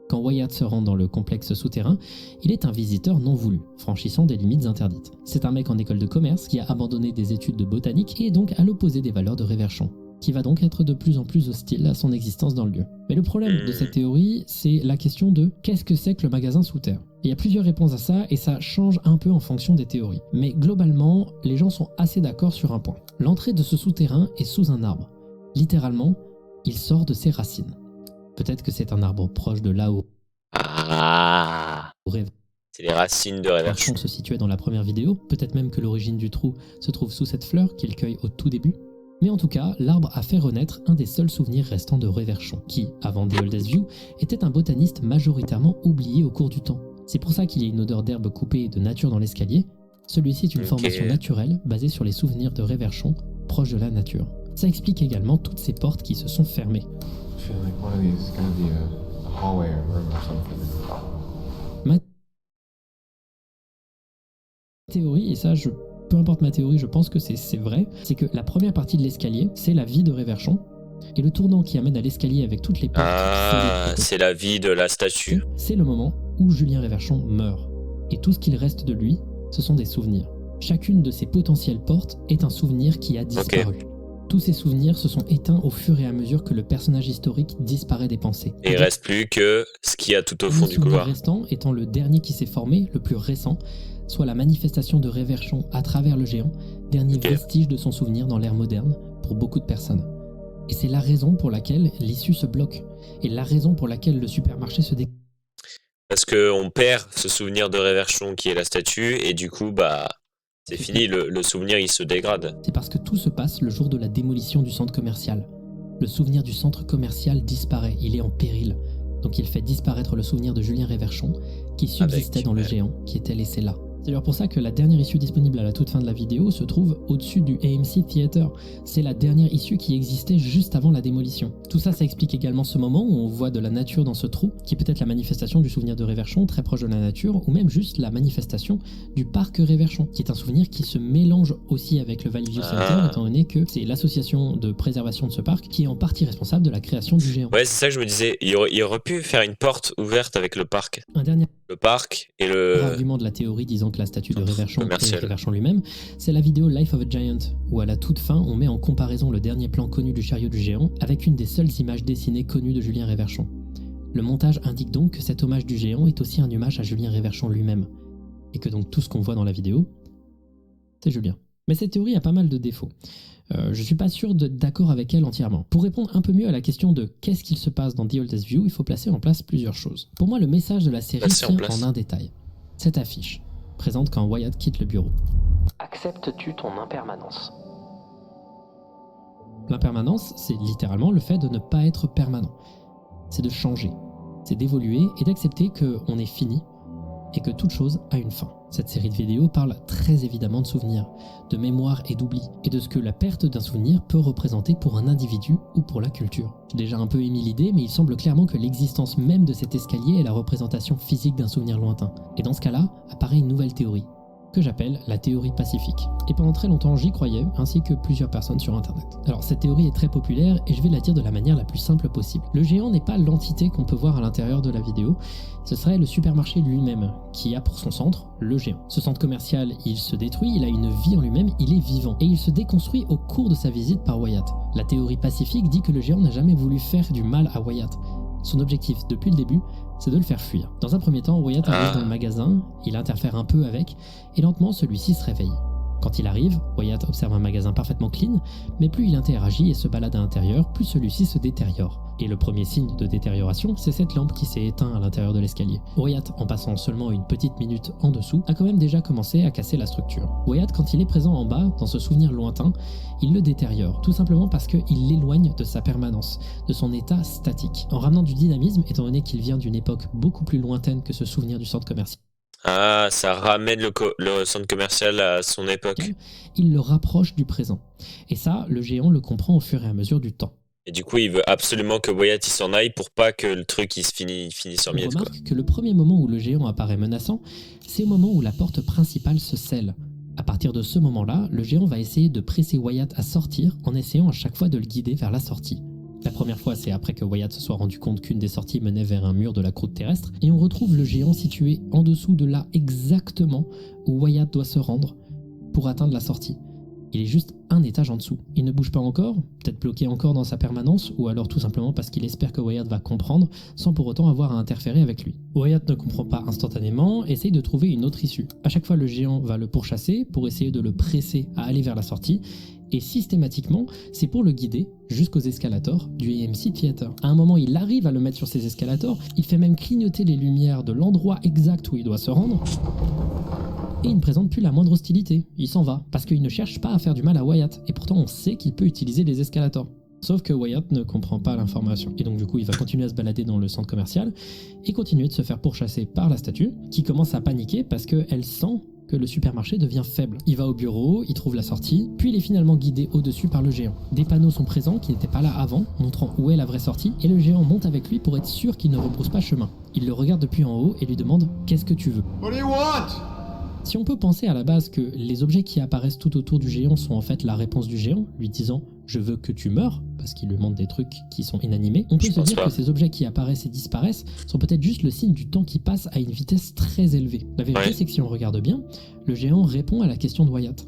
Quand Wyatt se rend dans le complexe souterrain, il est un visiteur non voulu, franchissant des limites interdites. C'est un mec en école de commerce qui a abandonné des études de botanique et est donc à l'opposé des valeurs de Réverchon, qui va donc être de plus en plus hostile à son existence dans le lieu. Mais le problème de cette théorie, c'est la question de qu'est-ce que c'est que le magasin sous terre ? Il y a plusieurs réponses à ça et ça change un peu en fonction des théories. Mais globalement, les gens sont assez d'accord sur un point. L'entrée de ce souterrain est sous un arbre. Littéralement, il sort de ses racines. Peut-être que c'est un arbre proche de là où... C'est les racines de Réverchon. Se situait dans la première vidéo. Peut-être même que l'origine du trou se trouve sous cette fleur qu'il cueille au tout début. Mais en tout cas, l'arbre a fait renaître un des seuls souvenirs restants de Réverchon, qui, avant The Oldest View, était un botaniste majoritairement oublié au cours du temps. C'est pour ça qu'il y a une odeur d'herbe coupée et de nature dans l'escalier. Celui-ci est une formation naturelle basée sur les souvenirs de Réverchon, proche de la nature. Ça explique également toutes ces portes qui se sont fermées. Ma théorie, et ça peu importe ma théorie, je pense que c'est vrai, c'est que la première partie de l'escalier, c'est la vie de Réverchon, et le tournant qui amène à l'escalier avec toutes les portes... c'est la vie de la statue. C'est le moment où Julien Réverchon meurt, et tout ce qu'il reste de lui, ce sont des souvenirs. Chacune de ces potentielles portes est un souvenir qui a disparu. Tous ces souvenirs se sont éteints au fur et à mesure que le personnage historique disparaît des pensées. Et il reste plus que ce qu'il y a tout au fond du couloir. Le restant étant le dernier qui s'est formé, le plus récent, soit la manifestation de Réverchon à travers le géant, dernier vestige de son souvenir dans l'ère moderne pour beaucoup de personnes. Et c'est la raison pour laquelle l'issue se bloque, et la raison pour laquelle le supermarché se Parce qu'on perd ce souvenir de Réverchon qui est la statue, et du coup, c'est fini, le souvenir il se dégrade. C'est parce que tout se passe le jour de la démolition du centre commercial. Le souvenir du centre commercial disparaît, il est en péril. Donc il fait disparaître le souvenir de Julien Réverchon, qui subsistait dans le géant, qui était laissé là. C'est d'ailleurs pour ça que la dernière issue disponible à la toute fin de la vidéo se trouve au-dessus du AMC Theater. C'est la dernière issue qui existait juste avant la démolition. Tout ça, ça explique également ce moment où on voit de la nature dans ce trou, qui est peut-être la manifestation du souvenir de Réverchon, très proche de la nature, ou même juste la manifestation du parc Réverchon, qui est un souvenir qui se mélange aussi avec le Valley View Center, étant donné que c'est l'association de préservation de ce parc qui est en partie responsable de la création du géant. Ouais, c'est ça que je me disais, il aurait pu faire une porte ouverte avec le parc. Un dernier le parc et le... L'argument de la théorie disant que la statue de Réverchon est Réverchon lui-même, c'est la vidéo Life of a Giant, où à la toute fin, on met en comparaison le dernier plan connu du chariot du géant avec une des seules images dessinées connues de Julien Réverchon. Le montage indique donc que cet hommage du géant est aussi un hommage à Julien Réverchon lui-même, et que donc tout ce qu'on voit dans la vidéo, c'est Julien. Mais cette théorie a pas mal de défauts. Je suis pas sûr d'être d'accord avec elle entièrement. Pour répondre un peu mieux à la question de qu'est-ce qu'il se passe dans The Oldest View, il faut placer en place plusieurs choses. Pour moi, le message de la série tient en un détail. Cette affiche. présente quand Wyatt quitte le bureau. Acceptes-tu ton impermanence ? L'impermanence, c'est littéralement le fait de ne pas être permanent. C'est de changer, c'est d'évoluer et d'accepter qu'on est fini et que toute chose a une fin. Cette série de vidéos parle très évidemment de souvenirs, de mémoire et d'oubli, et de ce que la perte d'un souvenir peut représenter pour un individu ou pour la culture. J'ai déjà un peu émis l'idée, mais il semble clairement que l'existence même de cet escalier est la représentation physique d'un souvenir lointain. Et dans ce cas-là, apparaît une nouvelle théorie, que j'appelle la théorie pacifique. Et pendant très longtemps, j'y croyais, ainsi que plusieurs personnes sur internet. Alors cette théorie est très populaire et je vais la dire de la manière la plus simple possible. Le géant n'est pas l'entité qu'on peut voir à l'intérieur de la vidéo, ce serait le supermarché lui-même, qui a pour son centre le géant. Ce centre commercial, il se détruit, il a une vie en lui-même, il est vivant, et il se déconstruit au cours de sa visite par Wyatt. La théorie pacifique dit que le géant n'a jamais voulu faire du mal à Wyatt. Son objectif, depuis le début, c'est de le faire fuir. Dans un premier temps, Wyatt arrive dans le magasin, il interfère un peu avec, et lentement celui-ci se réveille. Quand il arrive, Wyatt observe un magasin parfaitement clean, mais plus il interagit et se balade à l'intérieur, plus celui-ci se détériore. Et le premier signe de détérioration, c'est cette lampe qui s'est éteinte à l'intérieur de l'escalier. Wyatt, en passant seulement une petite minute en dessous, a quand même déjà commencé à casser la structure. Wyatt, quand il est présent en bas, dans ce souvenir lointain, il le détériore, tout simplement parce qu'il l'éloigne de sa permanence, de son état statique, en ramenant du dynamisme, étant donné qu'il vient d'une époque beaucoup plus lointaine que ce souvenir du centre commercial. Ah, ça ramène le centre commercial à son époque. Il le rapproche du présent. Et ça, le géant le comprend au fur et à mesure du temps. Et du coup, il veut absolument que Wyatt il s'en aille pour pas que le truc il finisse en miettes. On remarque que le premier moment où le géant apparaît menaçant, c'est au moment où la porte principale se scelle. À partir de ce moment-là, le géant va essayer de presser Wyatt à sortir en essayant à chaque fois de le guider vers la sortie. La première fois, c'est après que Wyatt se soit rendu compte qu'une des sorties menait vers un mur de la croûte terrestre, et on retrouve le géant situé en dessous de là exactement où Wyatt doit se rendre pour atteindre la sortie. Il est juste un étage en dessous. Il ne bouge pas encore, peut-être bloqué encore dans sa permanence, ou alors tout simplement parce qu'il espère que Wyatt va comprendre, sans pour autant avoir à interférer avec lui. Wyatt ne comprend pas instantanément, essaye de trouver une autre issue. À chaque fois, le géant va le pourchasser pour essayer de le presser à aller vers la sortie, et systématiquement, c'est pour le guider jusqu'aux escalators du AMC Theater. À un moment, il arrive à le mettre sur ces escalators, il fait même clignoter les lumières de l'endroit exact où il doit se rendre, et il ne présente plus la moindre hostilité. Il s'en va, parce qu'il ne cherche pas à faire du mal à Wyatt, et pourtant on sait qu'il peut utiliser les escalators. Sauf que Wyatt ne comprend pas l'information, et donc du coup il va continuer à se balader dans le centre commercial, et continuer de se faire pourchasser par la statue, qui commence à paniquer parce qu'elle sent que le supermarché devient faible. Il va au bureau, il trouve la sortie, puis il est finalement guidé au-dessus par le géant. Des panneaux sont présents qui n'étaient pas là avant, montrant où est la vraie sortie, et le géant monte avec lui pour être sûr qu'il ne rebrousse pas chemin. Il le regarde depuis en haut et lui demande « Qu'est-ce que tu veux ?» What do you want? Si on peut penser à la base que les objets qui apparaissent tout autour du géant sont en fait la réponse du géant, lui disant « Je veux que tu meurs », parce qu'il lui montre des trucs qui sont inanimés, on peut se dire que ces objets qui apparaissent et disparaissent sont peut-être juste le signe du temps qui passe à une vitesse très élevée. La vérité, c'est que si on regarde bien, le géant répond à la question de Wyatt.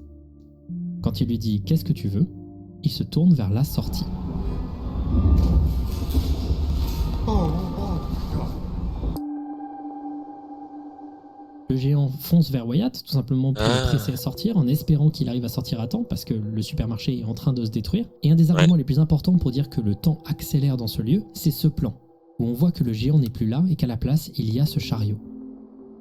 Quand il lui dit « Qu'est-ce que tu veux ?», il se tourne vers la sortie. Le géant fonce vers Wyatt, tout simplement pour le presser à sortir, en espérant qu'il arrive à sortir à temps, parce que le supermarché est en train de se détruire. Et un des arguments les plus importants pour dire que le temps accélère dans ce lieu, c'est ce plan, où on voit que le géant n'est plus là et qu'à la place, il y a ce chariot.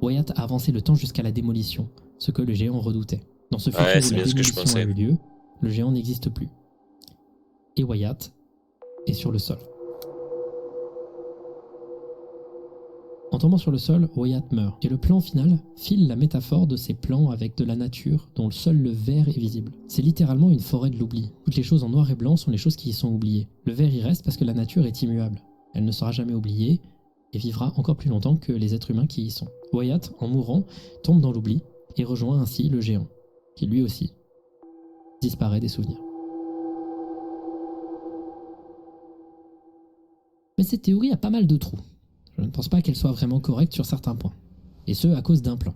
Wyatt a avancé le temps jusqu'à la démolition, ce que le géant redoutait. Dans ce futur où la démolition a eu lieu, le géant n'existe plus. Et Wyatt est sur le sol. En tombant sur le sol, Wyatt meurt, et le plan final file la métaphore de ces plans avec de la nature dont seul le vert est visible. C'est littéralement une forêt de l'oubli. Toutes les choses en noir et blanc sont les choses qui y sont oubliées. Le vert y reste parce que la nature est immuable. Elle ne sera jamais oubliée, et vivra encore plus longtemps que les êtres humains qui y sont. Wyatt, en mourant, tombe dans l'oubli, et rejoint ainsi le géant, qui lui aussi disparaît des souvenirs. Mais cette théorie a pas mal de trous. Je ne pense pas qu'elle soit vraiment correcte sur certains points. Et ce, à cause d'un plan.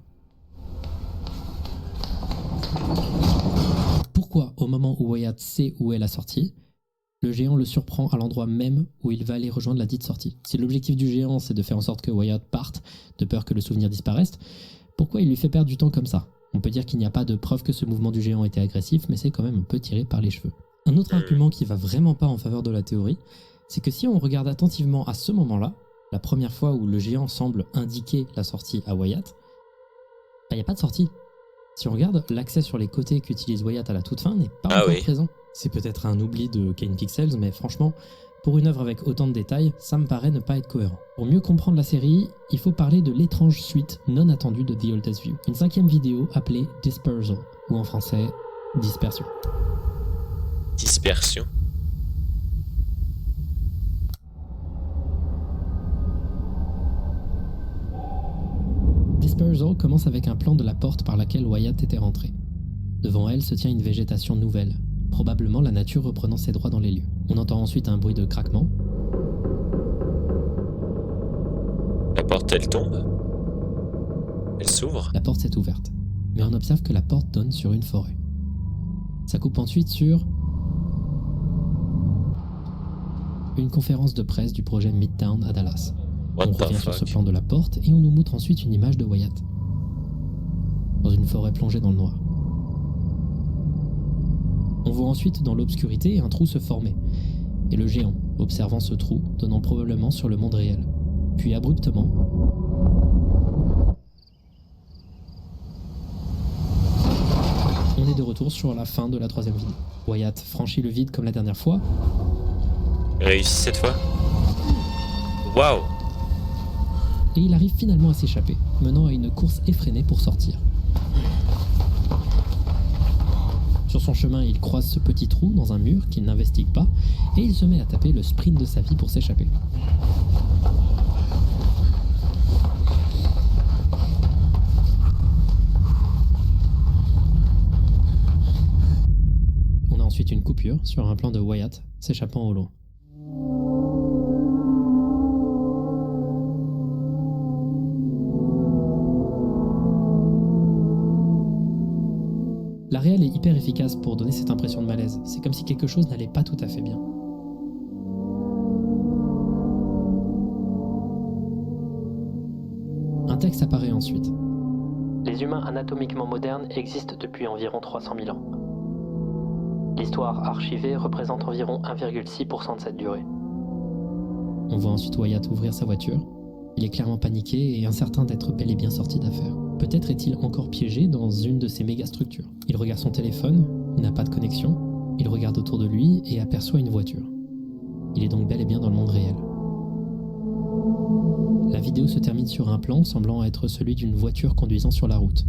Pourquoi, au moment où Wyatt sait où est la sortie, le géant le surprend à l'endroit même où il va aller rejoindre la dite sortie? Si l'objectif du géant, c'est de faire en sorte que Wyatt parte, de peur que le souvenir disparaisse, pourquoi il lui fait perdre du temps comme ça? On peut dire qu'il n'y a pas de preuve que ce mouvement du géant était agressif, mais c'est quand même un peu tiré par les cheveux. Un autre argument qui va vraiment pas en faveur de la théorie, c'est que si on regarde attentivement à ce moment-là, la première fois où le géant semble indiquer la sortie à Wyatt, il n'y a pas de sortie. Si on regarde, l'accès sur les côtés qu'utilise Wyatt à la toute fin n'est pas encore présent. C'est peut-être un oubli de Kane Pixels, mais franchement, pour une œuvre avec autant de détails, ça me paraît ne pas être cohérent. Pour mieux comprendre la série, il faut parler de l'étrange suite non attendue de The Oldest View. Une 5e vidéo appelée Dispersal, ou en français, Dispersion. Dispersion. Dispersal commence avec un plan de la porte par laquelle Wyatt était rentré. Devant elle se tient une végétation nouvelle, probablement la nature reprenant ses droits dans les lieux. On entend ensuite un bruit de craquement. La porte, elle tombe. Elle s'ouvre. La porte s'est ouverte, mais on observe que la porte donne sur une forêt. Ça coupe ensuite sur une conférence de presse du projet Midtown à Dallas. On revient sur ce plan de la porte et on nous montre ensuite une image de Wyatt dans une forêt plongée dans le noir. On voit ensuite dans l'obscurité un trou se former, et le géant, observant ce trou, donnant probablement sur le monde réel. Puis abruptement, on est de retour sur la fin de la 3e vidéo. Wyatt franchit le vide comme la dernière fois. Réussit cette fois. Waouh! Et il arrive finalement à s'échapper, menant à une course effrénée pour sortir. Sur son chemin, il croise ce petit trou dans un mur qu'il n'investigue pas, et il se met à taper le sprint de sa vie pour s'échapper. On a ensuite une coupure sur un plan de Wyatt s'échappant au loin. La réal est hyper efficace pour donner cette impression de malaise. C'est comme si quelque chose n'allait pas tout à fait bien. Un texte apparaît ensuite. Les humains anatomiquement modernes existent depuis environ 300 000 ans. L'histoire archivée représente environ 1,6% de cette durée. On voit ensuite Wyatt ouvrir sa voiture. Il est clairement paniqué et incertain d'être bel et bien sorti d'affaire. Peut-être est-il encore piégé dans une de ces méga structures. Il regarde son téléphone, il n'a pas de connexion, il regarde autour de lui et aperçoit une voiture. Il est donc bel et bien dans le monde réel. La vidéo se termine sur un plan semblant être celui d'une voiture conduisant sur la route.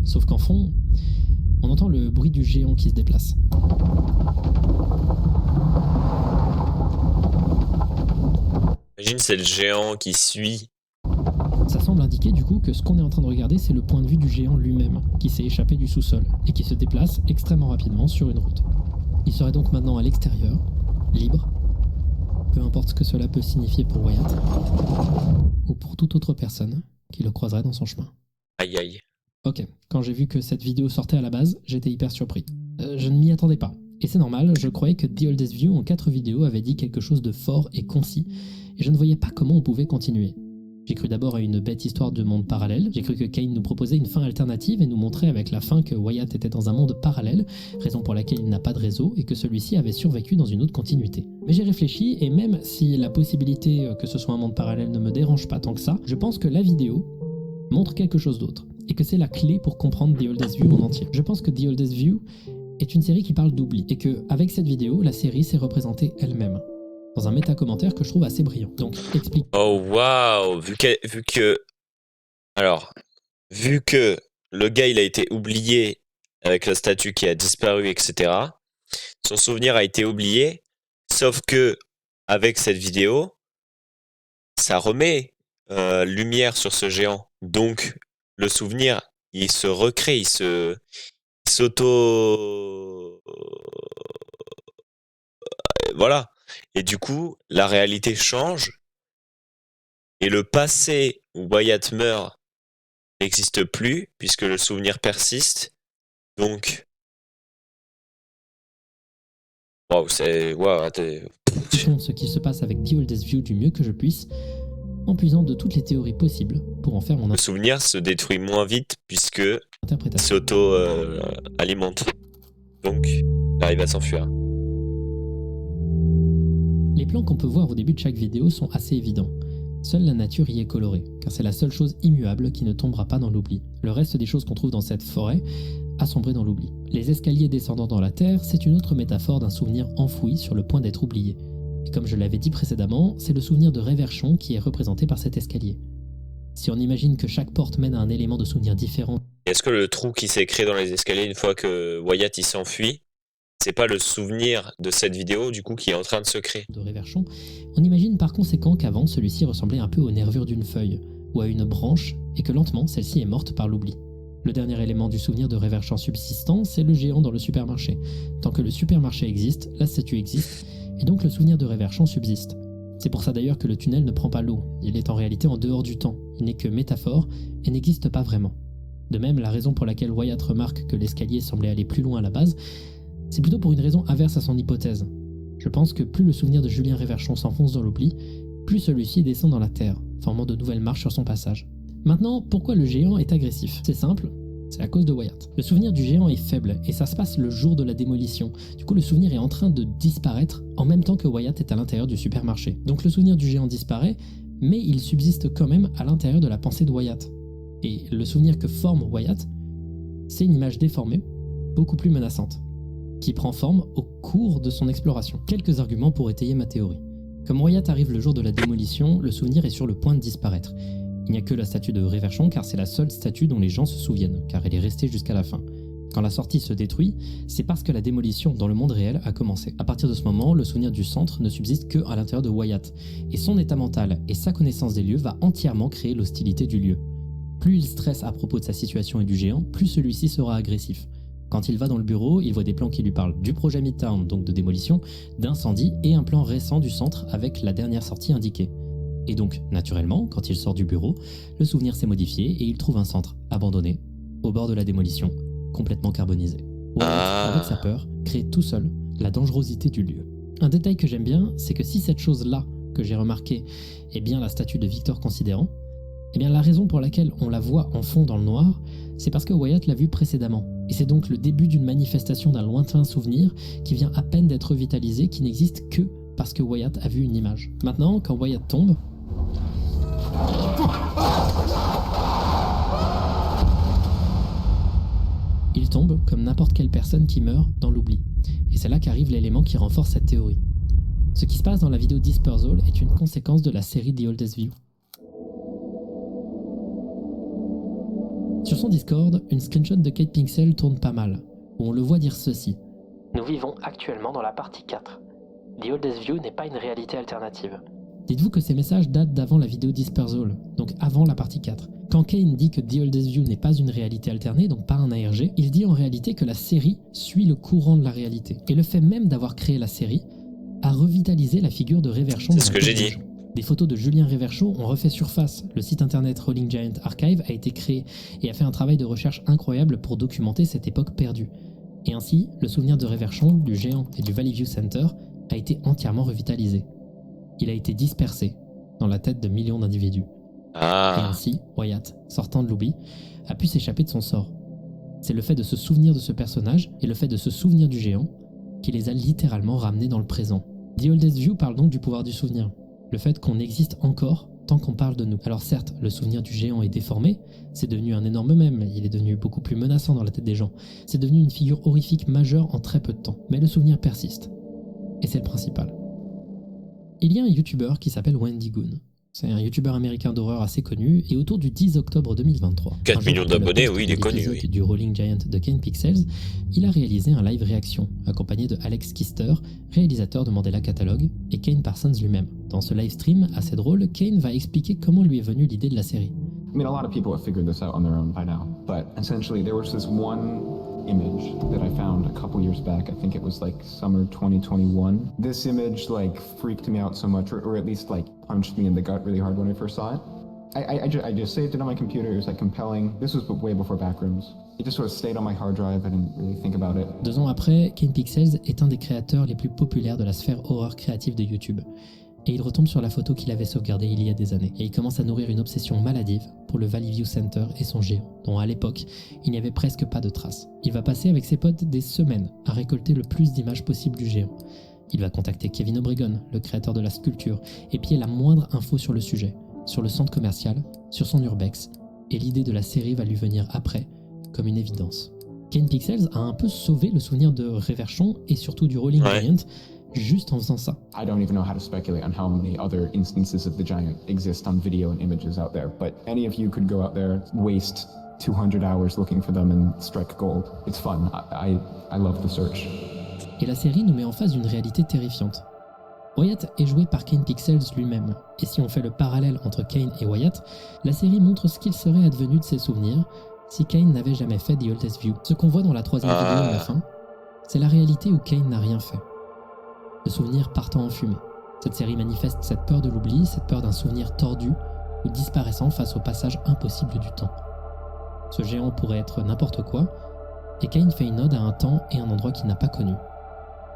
Sauf qu'en fond, on entend le bruit du géant qui se déplace. Imagine, c'est le géant qui suit. Ça semble indiquer du coup que ce qu'on est en train de regarder, c'est le point de vue du géant lui-même, qui s'est échappé du sous-sol et qui se déplace extrêmement rapidement sur une route. Il serait donc maintenant à l'extérieur, libre, peu importe ce que cela peut signifier pour Wyatt, ou pour toute autre personne qui le croiserait dans son chemin. Aïe aïe. Ok, quand j'ai vu que cette vidéo sortait à la base, j'étais hyper surpris. Je ne m'y attendais pas. Et c'est normal, je croyais que The Oldest View en 4 vidéos avait dit quelque chose de fort et concis, et je ne voyais pas comment on pouvait continuer. J'ai cru d'abord à une bête histoire de monde parallèle, j'ai cru que Kane nous proposait une fin alternative et nous montrait avec la fin que Wyatt était dans un monde parallèle, raison pour laquelle il n'a pas de réseau et que celui-ci avait survécu dans une autre continuité. Mais j'ai réfléchi et même si la possibilité que ce soit un monde parallèle ne me dérange pas tant que ça, je pense que la vidéo montre quelque chose d'autre et que c'est la clé pour comprendre The Oldest View en entier. Je pense que The Oldest View est une série qui parle d'oubli et que avec cette vidéo, la série s'est représentée elle-même. Dans un méta-commentaire que je trouve assez brillant. Donc, explique. Oh waouh, vu que le gars il a été oublié avec la statue qui a disparu, etc. Son souvenir a été oublié, sauf que avec cette vidéo, ça remet lumière sur ce géant. Donc le souvenir, il se recrée, il s'auto, voilà. Et du coup, la réalité change et le passé où Wyatt meurt n'existe plus puisque le souvenir persiste. Donc, waouh, c'est waouh. Ce qui se passe avec The Oldest View du mieux que je puisse, en puisant de toutes les théories possibles pour en faire mon Le souvenir se détruit moins vite puisque il s'auto-alimente. Donc, il arrive à s'enfuir. Les plans qu'on peut voir au début de chaque vidéo sont assez évidents. Seule la nature y est colorée, car c'est la seule chose immuable qui ne tombera pas dans l'oubli. Le reste des choses qu'on trouve dans cette forêt a sombré dans l'oubli. Les escaliers descendant dans la terre, c'est une autre métaphore d'un souvenir enfoui sur le point d'être oublié. Et comme je l'avais dit précédemment, c'est le souvenir de Réverchon qui est représenté par cet escalier. Si on imagine que chaque porte mène à un élément de souvenir différent... Est-ce que le trou qui s'est créé dans les escaliers une fois que Wyatt il s'enfuit, c'est pas le souvenir de cette vidéo du coup qui est en train de se créer? De Réverchon, on imagine par conséquent qu'avant celui-ci ressemblait un peu aux nervures d'une feuille ou à une branche et que lentement celle-ci est morte par l'oubli. Le dernier élément du souvenir de Réverchon subsistant, c'est le géant dans le supermarché. Tant que le supermarché existe, la statue existe, et donc le souvenir de Réverchon subsiste. C'est pour ça d'ailleurs que le tunnel ne prend pas l'eau, il est en réalité en dehors du temps, il n'est que métaphore et n'existe pas vraiment. De même, la raison pour laquelle Wyatt remarque que l'escalier semblait aller plus loin à la base, c'est plutôt pour une raison inverse à son hypothèse. Je pense que plus le souvenir de Julien Réverchon s'enfonce dans l'oubli, plus celui-ci descend dans la terre, formant de nouvelles marches sur son passage. Maintenant, pourquoi le géant est agressif? C'est simple, c'est à cause de Wyatt. Le souvenir du géant est faible, et ça se passe le jour de la démolition. Du coup, le souvenir est en train de disparaître en même temps que Wyatt est à l'intérieur du supermarché. Donc le souvenir du géant disparaît, mais il subsiste quand même à l'intérieur de la pensée de Wyatt. Et le souvenir que forme Wyatt, c'est une image déformée, beaucoup plus menaçante, qui prend forme au cours de son exploration. Quelques arguments pour étayer ma théorie. Comme Wyatt arrive le jour de la démolition, le souvenir est sur le point de disparaître. Il n'y a que la statue de Réverchon car c'est la seule statue dont les gens se souviennent, car elle est restée jusqu'à la fin. Quand la sortie se détruit, c'est parce que la démolition dans le monde réel a commencé. À partir de ce moment, le souvenir du centre ne subsiste que à l'intérieur de Wyatt, et son état mental et sa connaissance des lieux va entièrement créer l'hostilité du lieu. Plus il stresse à propos de sa situation et du géant, plus celui-ci sera agressif. Quand il va dans le bureau, il voit des plans qui lui parlent du projet Midtown, donc de démolition, d'incendie et un plan récent du centre avec la dernière sortie indiquée. Et donc, naturellement, quand il sort du bureau, le souvenir s'est modifié et il trouve un centre abandonné, au bord de la démolition, complètement carbonisé. Wyatt, avec sa peur, crée tout seul la dangerosité du lieu. Un détail que j'aime bien, c'est que si cette chose-là que j'ai remarquée est bien la statue de Victor Considérant, eh bien la raison pour laquelle on la voit en fond dans le noir, c'est parce que Wyatt l'a vue précédemment. Et c'est donc le début d'une manifestation d'un lointain souvenir qui vient à peine d'être vitalisé, qui n'existe que parce que Wyatt a vu une image. Maintenant, quand Wyatt tombe, il tombe comme n'importe quelle personne qui meurt dans l'oubli. Et c'est là qu'arrive l'élément qui renforce cette théorie. Ce qui se passe dans la vidéo Dispersal est une conséquence de la série The Oldest View. Sur son Discord, une screenshot de Kate Pixel tourne pas mal, où on le voit dire ceci. Nous vivons actuellement dans la partie 4. The Oldest View n'est pas une réalité alternative. Dites-vous que ces messages datent d'avant la vidéo Dispersal, donc avant la partie 4. Quand Kane dit que The Oldest View n'est pas une réalité alternée, donc pas un ARG, il dit en réalité que la série suit le courant de la réalité. Et le fait même d'avoir créé la série a revitalisé la figure de Réverchon. C'est ce que j'ai dit. Des photos de Julien Réverchon ont refait surface. Le site internet Rolling Giant Archive a été créé et a fait un travail de recherche incroyable pour documenter cette époque perdue. Et ainsi, le souvenir de Réverchon, du géant et du Valley View Center a été entièrement revitalisé. Il a été dispersé dans la tête de millions d'individus. Et ainsi, Wyatt, sortant de l'oubli, a pu s'échapper de son sort. C'est le fait de se souvenir de ce personnage et le fait de se souvenir du géant qui les a littéralement ramenés dans le présent. The Oldest View parle donc du pouvoir du souvenir. Le fait qu'on existe encore tant qu'on parle de nous. Alors certes, le souvenir du géant est déformé, c'est devenu un énorme mème, il est devenu beaucoup plus menaçant dans la tête des gens. C'est devenu une figure horrifique majeure en très peu de temps. Mais le souvenir persiste. Et c'est le principal. Il y a un YouTuber qui s'appelle Wendy Goon. C'est un YouTuber américain d'horreur assez connu, et autour du 10 octobre 2023, 4 millions d'abonnés, oui, il est connu. Oui. Du Rolling Giant de Kane Pixels, il a réalisé un live réaction, accompagné de Alex Kister, réalisateur de Mandela Catalogue, et Kane Parsons lui-même. Dans ce live stream assez drôle, Kane va expliquer comment lui est venue l'idée de la série. I mean, a lot of people have figured this out on their own by now, but essentially there was this one image that I found a couple years back. I think it was like summer 2021. This image like freaked me out so much, or at least like punched me in the gut really hard when I first saw it. I just saved it on my computer. It was like compelling. This was way before Backrooms. It just sort of stayed on my hard drive. I didn't really think about it. 2 ans après, Kane Pixels est un des créateurs les plus populaires de la sphère horreur créative de YouTube. Et il retombe sur la photo qu'il avait sauvegardée il y a des années. Et il commence à nourrir une obsession maladive pour le Valley View Center et son géant, dont à l'époque, il n'y avait presque pas de traces. Il va passer avec ses potes des semaines à récolter le plus d'images possible du géant. Il va contacter Kevin Obregon, le créateur de la sculpture, et piller la moindre info sur le sujet. sur le centre commercial, sur son urbex, et l'idée de la série va lui venir après, comme une évidence. Kane Pixels a un peu sauvé le souvenir de Réverchon et surtout du Rolling Giant juste en faisant ça. I don't even know how to speculate on how many other instances of the Giant exist on video and images out there, but any of you could go out there, waste 200 hours looking for them and strike gold. It's fun. I love the search. Et la série nous met en face d'une réalité terrifiante. Wyatt est joué par Kane Pixels lui-même, et si on fait le parallèle entre Kane et Wyatt, la série montre ce qu'il serait advenu de ses souvenirs si Kane n'avait jamais fait The Oldest View. Ce qu'on voit dans la troisième vidéo à la fin, c'est la réalité où Kane n'a rien fait. Le souvenir partant en fumée. Cette série manifeste cette peur de l'oubli, cette peur d'un souvenir tordu ou disparaissant face au passage impossible du temps. Ce géant pourrait être n'importe quoi, et Kane fait une ode à un temps et un endroit qu'il n'a pas connu.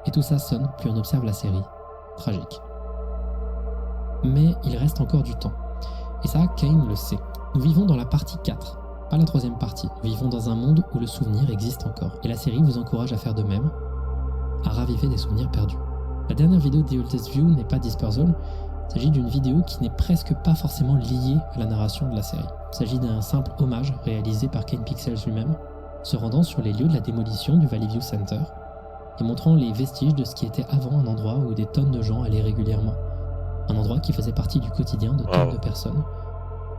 Et tout ça sonne, plus on observe la série. Tragique. Mais il reste encore du temps. Et ça, Kane le sait. Nous vivons dans la partie 4, pas la troisième partie. Nous vivons dans un monde où le souvenir existe encore. Et la série vous encourage à faire de même, à raviver des souvenirs perdus. La dernière vidéo de The Oldest View n'est pas Dispersal, il s'agit d'une vidéo qui n'est presque pas forcément liée à la narration de la série. Il s'agit d'un simple hommage réalisé par Kane Pixels lui-même, se rendant sur les lieux de la démolition du Valley View Center, et montrant les vestiges de ce qui était avant un endroit où des tonnes de gens allaient régulièrement. Un endroit qui faisait partie du quotidien de tonnes de personnes,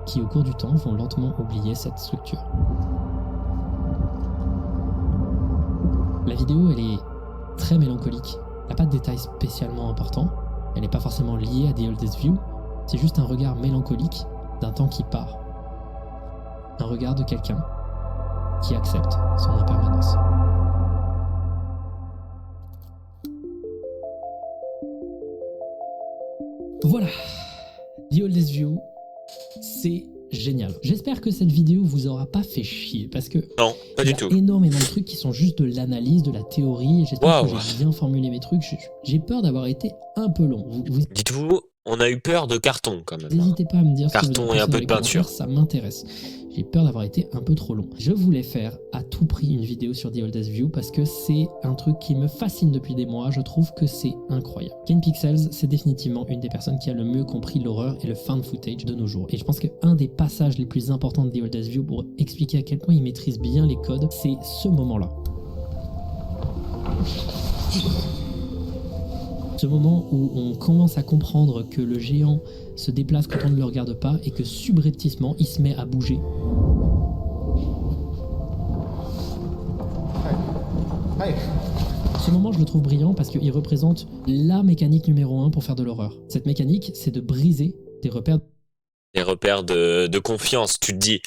qui au cours du temps vont lentement oublier cette structure. La vidéo, elle est très mélancolique. Elle n'a pas de détails spécialement importants, elle n'est pas forcément liée à The Oldest View, c'est juste un regard mélancolique d'un temps qui part. Un regard de quelqu'un qui accepte son impermanence. Voilà, The Oldest View, c'est génial. J'espère que cette vidéo vous aura pas fait chier, parce que non, pas du tout. Il y a énormément de trucs qui sont juste de l'analyse, de la théorie, et j'espère que j'ai bien formulé mes trucs. J'ai peur d'avoir été un peu long. Dites-vous, on a eu peur de carton quand même. N'hésitez pas à me dire carton ce que vous et un peu de peinture. Ça m'intéresse. J'ai peur d'avoir été un peu trop long. Je voulais faire à tout prix une vidéo sur The Oldest View parce que c'est un truc qui me fascine depuis des mois. Je trouve que c'est incroyable. Kane Pixels, c'est définitivement une des personnes qui a le mieux compris l'horreur et le found footage de nos jours. Et je pense qu'un des passages les plus importants de The Oldest View pour expliquer à quel point il maîtrise bien les codes, c'est ce moment-là. Ce moment où on commence à comprendre que le géant se déplace quand on ne le regarde pas et que subrepticement il se met à bouger. Ce moment, je le trouve brillant parce qu'il représente la mécanique numéro 1 pour faire de l'horreur. Cette mécanique, c'est de briser des repères. Des repères de confiance. Tu te dis,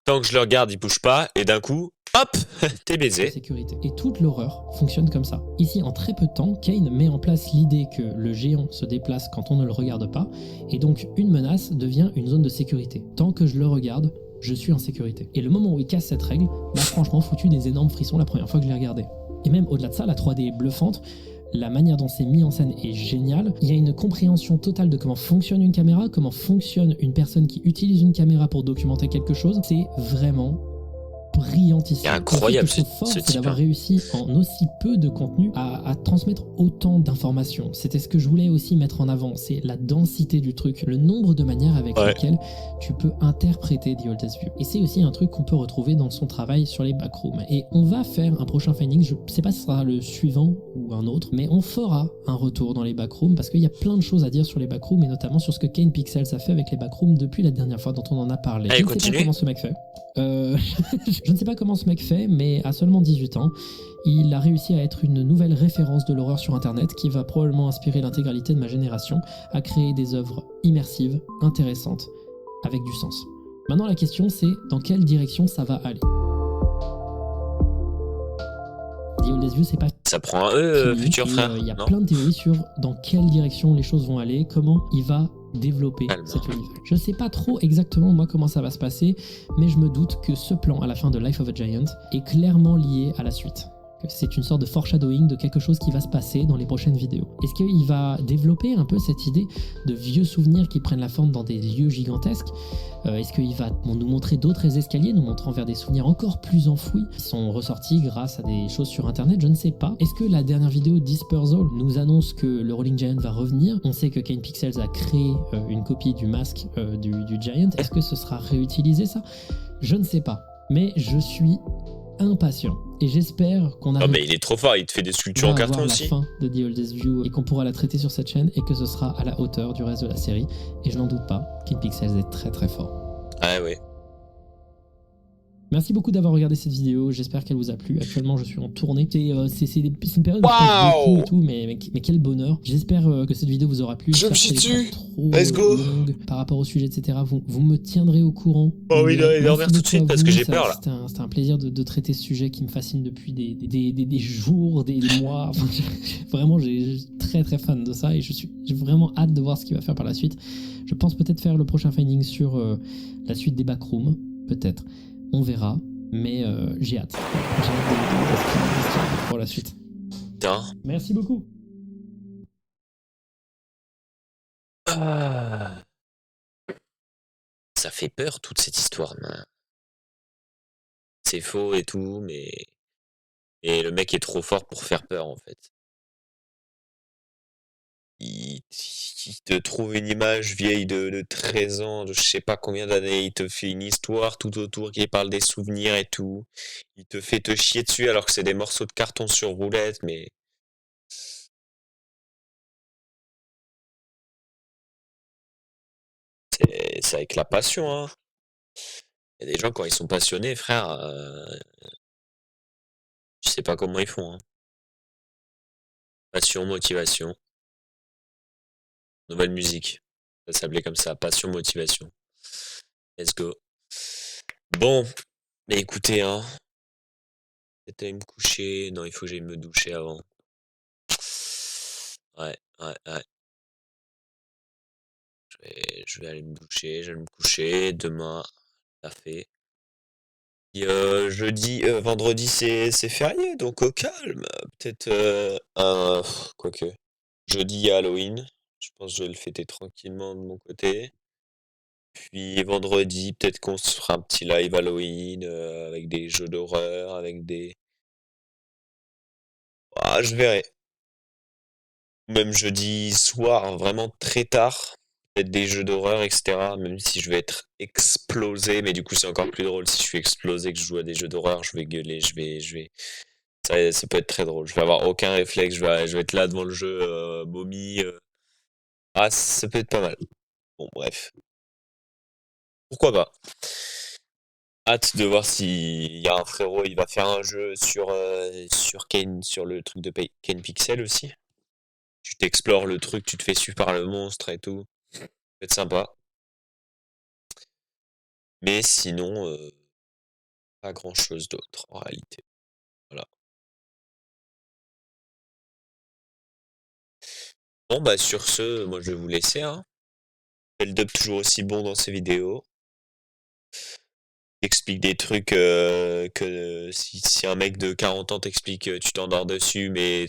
tant que je le regarde, il bouge pas, et d'un coup, hop, t'es baisé. Sécurité. Et toute l'horreur fonctionne comme ça. Ici, en très peu de temps, Kane met en place l'idée que le géant se déplace quand on ne le regarde pas, et donc une menace devient une zone de sécurité. Tant que je le regarde, je suis en sécurité. Et le moment où il casse cette règle m'a franchement foutu des énormes frissons la première fois que je l'ai regardé. Et même au-delà de ça, la 3D est bluffante, la manière dont c'est mis en scène est géniale. Il y a une compréhension totale de comment fonctionne une caméra, comment fonctionne une personne qui utilise une caméra pour documenter quelque chose. C'est vraiment brillantissime. C'est incroyable. Ce que je trouve fort, c'est d'avoir réussi en aussi peu de contenu à transmettre autant d'informations. C'était ce que je voulais aussi mettre en avant, c'est la densité du truc, le nombre de manières avec lesquelles tu peux interpréter The Oldest View. Et c'est aussi un truc qu'on peut retrouver dans son travail sur les backrooms. Et on va faire un prochain finding, je sais pas si ce sera le suivant ou un autre, mais on fera un retour dans les backrooms parce qu'il y a plein de choses à dire sur les backrooms et notamment sur ce que Kane Pixels a fait avec les backrooms depuis la dernière fois dont on en a parlé. Allez, je ne sais pas comment ce mec fait. Je ne sais pas comment ce mec fait, mais à seulement 18 ans, il a réussi à être une nouvelle référence de l'horreur sur internet qui va probablement inspirer l'intégralité de ma génération à créer des œuvres immersives, intéressantes, avec du sens. Maintenant la question c'est dans quelle direction ça va aller. The Oldest View, c'est pas... Ça prend un futur frère. Il y a plein de théories sur dans quelle direction les choses vont aller, comment il va développer cet univers. Je sais pas trop exactement moi comment ça va se passer, mais je me doute que ce plan à la fin de Life of a Giant est clairement lié à la suite. que c'est une sorte de foreshadowing de quelque chose qui va se passer dans les prochaines vidéos. Est-ce qu'il va développer un peu cette idée de vieux souvenirs qui prennent la forme dans des lieux gigantesques? Est-ce qu'il va nous montrer d'autres escaliers, nous montrant vers des souvenirs encore plus enfouis, qui sont ressortis grâce à des choses sur internet? Je ne sais pas. Est-ce que la dernière vidéo Dispersal nous annonce que le Rolling Giant va revenir? On sait que Kane Pixels a créé une copie du masque du Giant. Est-ce que ce sera réutilisé, ça? Je ne sais pas. Mais je suis impatient. Et j'espère qu'on arrive. Non, mais il est trop fort, il te fait des sculptures en carton aussi. La fin de The Oldest View et qu'on pourra la traiter sur cette chaîne et que ce sera à la hauteur du reste de la série. Et je n'en doute pas, Kane Pixels est très très fort. Ah ouais. Merci beaucoup d'avoir regardé cette vidéo, j'espère qu'elle vous a plu. Actuellement, je suis en tournée. C'est une période où je pense beaucoup et tout, mais quel bonheur. J'espère que cette vidéo vous aura plu. Je me suis dessus. Let's go. Par rapport au sujet, etc. Vous me tiendrez au courant. Oh oui, dormir tout de suite parce que j'ai peur là. C'était un plaisir de traiter ce sujet qui me fascine depuis des jours, des mois. Enfin, vraiment, j'ai très très fan de ça et j'ai vraiment hâte de voir ce qu'il va faire par la suite. Je pense peut-être faire le prochain finding sur la suite des backrooms, peut-être. On verra, mais j'ai hâte. J'ai hâte de ce qu'il arrive pour la suite. Putain. Merci beaucoup. Ça fait peur toute cette histoire. C'est faux et tout, mais... Et le mec est trop fort pour faire peur en fait. Il te trouve une image vieille de 13 ans, de je sais pas combien d'années, il te fait une histoire tout autour qui parle des souvenirs et tout. Il te fait te chier dessus alors que c'est des morceaux de carton sur roulette, mais... C'est avec la passion, hein. Il y a des gens, quand ils sont passionnés, frère, je sais pas comment ils font, hein. Passion, motivation. Nouvelle musique. Ça s'appelait comme ça, passion, motivation. Let's go. Bon, mais écoutez, hein. Peut-être aller me coucher. Non, il faut que j'aille me doucher avant. Ouais. Je vais aller me doucher, je vais me coucher. Demain, ça fait. Et vendredi, c'est férié, donc au calme. Peut-être quoique. Jeudi, il y a Halloween. Je pense que je vais le fêter tranquillement de mon côté. Puis vendredi, peut-être qu'on se fera un petit live Halloween avec des jeux d'horreur, avec des... Ah, je verrai. Même jeudi soir, vraiment très tard. Peut-être des jeux d'horreur, etc. Même si je vais être explosé, mais du coup c'est encore plus drôle. Si je suis explosé, que je joue à des jeux d'horreur, je vais gueuler, je vais... Ça peut être très drôle. Je vais avoir aucun réflexe, je vais être là devant le jeu, momie. Ah, ça peut être pas mal. Bon, bref. Pourquoi pas? Hâte de voir s'il y a un frérot, il va faire un jeu sur Kane, sur le truc de Kane Pixel aussi. Tu t'explores le truc, tu te fais suivre par le monstre et tout. Ça peut être sympa. Mais sinon, pas grand chose d'autre en réalité. Voilà. Bon bah sur ce, moi je vais vous laisser, hein. Dub toujours aussi bon dans ses vidéos. Il explique des trucs que si un mec de 40 ans t'explique, tu t'endors dessus, mais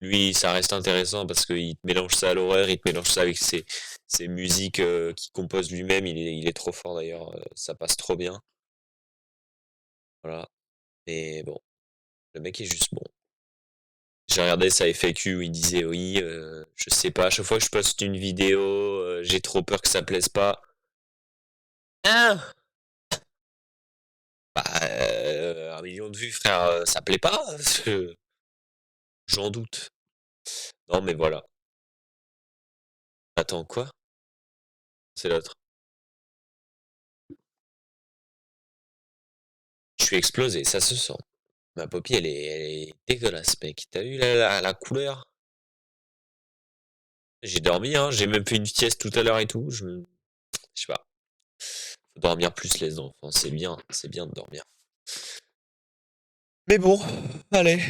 lui ça reste intéressant parce qu'il te mélange ça à l'horreur, il te mélange ça avec ses musiques qu'il compose lui-même, il est trop fort d'ailleurs, ça passe trop bien. Voilà. Mais bon, le mec est juste bon. J'ai regardé sa FAQ où il disait oui, je sais pas, à chaque fois que je poste une vidéo, j'ai trop peur que ça plaise pas. Hein? Bah, 1 million de vues, frère, ça plaît pas? J'en doute. Non, mais voilà. Attends, quoi? C'est l'autre. Je suis explosé, ça se sent. Ma paupière, elle est dégueulasse, mec. T'as vu la couleur? J'ai dormi, hein. J'ai même fait une sieste tout à l'heure et tout. Je sais pas. Faut dormir plus, les enfants. C'est bien de dormir. Mais bon, allez.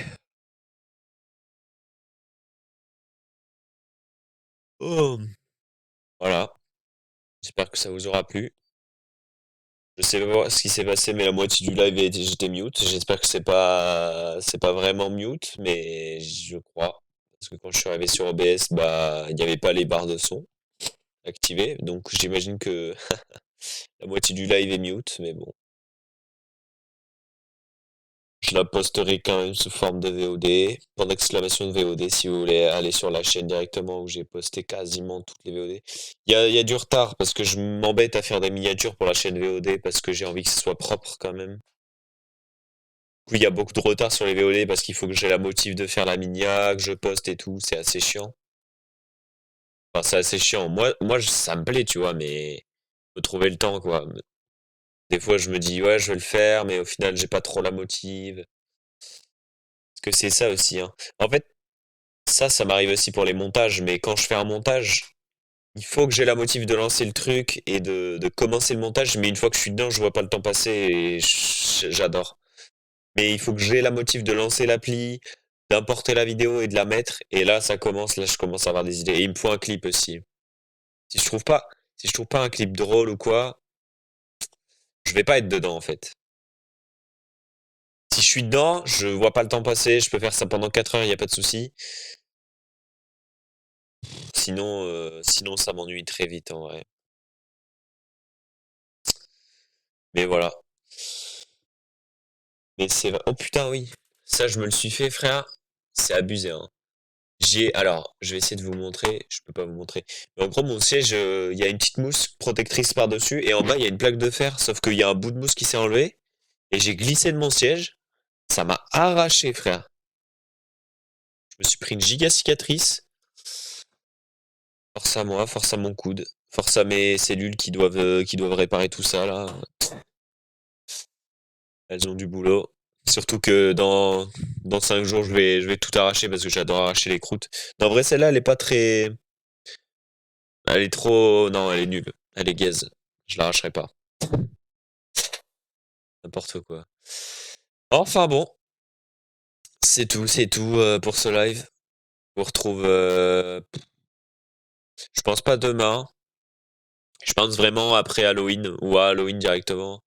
Oh. Voilà. J'espère que ça vous aura plu. Je sais pas ce qui s'est passé, mais la moitié du live j'étais mute. J'espère que c'est pas vraiment mute, mais je crois. Parce que quand je suis arrivé sur OBS, bah, il n'y avait pas les barres de son activées. Donc j'imagine que la moitié du live est mute, mais bon. Je la posterai quand même sous forme de VOD. Point d'exclamation de VOD si vous voulez aller sur la chaîne directement où j'ai posté quasiment toutes les VOD. Il y a du retard parce que je m'embête à faire des miniatures pour la chaîne VOD parce que j'ai envie que ce soit propre quand même. Oui, il y a beaucoup de retard sur les VOD parce qu'il faut que j'ai la motive de faire la minia, que je poste et tout, c'est assez chiant. Enfin, c'est assez chiant. Moi, ça me plaît, tu vois, mais faut trouver le temps, quoi. Des fois, je me dis, ouais, je vais le faire, mais au final, j'ai pas trop la motive. Parce que c'est ça aussi, hein. En fait, ça m'arrive aussi pour les montages, mais quand je fais un montage, il faut que j'ai la motive de lancer le truc et de commencer le montage, mais une fois que je suis dedans, je vois pas le temps passer et j'adore. Mais il faut que j'ai la motive de lancer l'appli, d'importer la vidéo et de la mettre. Et là, là, je commence à avoir des idées. Et il me faut un clip aussi. Si je trouve pas, si je trouve pas un clip drôle ou quoi, je vais pas être dedans, en fait. Si je suis dedans, je vois pas le temps passer, je peux faire ça pendant 4 heures, il y a pas de souci. Sinon, ça m'ennuie très vite, en vrai. Mais voilà. Mais c'est vrai. Oh putain, oui. Ça, je me le suis fait, frère. C'est abusé, hein. Alors, je vais essayer de vous montrer. Je peux pas vous montrer. Mais en gros, mon siège, il y a une petite mousse protectrice par-dessus. Et en bas, il y a une plaque de fer. Sauf qu'il y a un bout de mousse qui s'est enlevé. Et j'ai glissé de mon siège. Ça m'a arraché, frère. Je me suis pris une giga cicatrice. Force à moi, force à mon coude. Force à mes cellules qui doivent réparer tout ça, là. Elles ont du boulot. Surtout que dans 5 jours, je vais tout arracher parce que j'adore arracher les croûtes. Non, en vrai, celle-là, elle est pas très. Elle est trop. Non, elle est nulle. Elle est gaze. Je l'arracherai pas. N'importe quoi. Enfin bon, c'est tout pour ce live. Je vous retrouve, je pense pas demain. Je pense vraiment après Halloween ou à Halloween directement.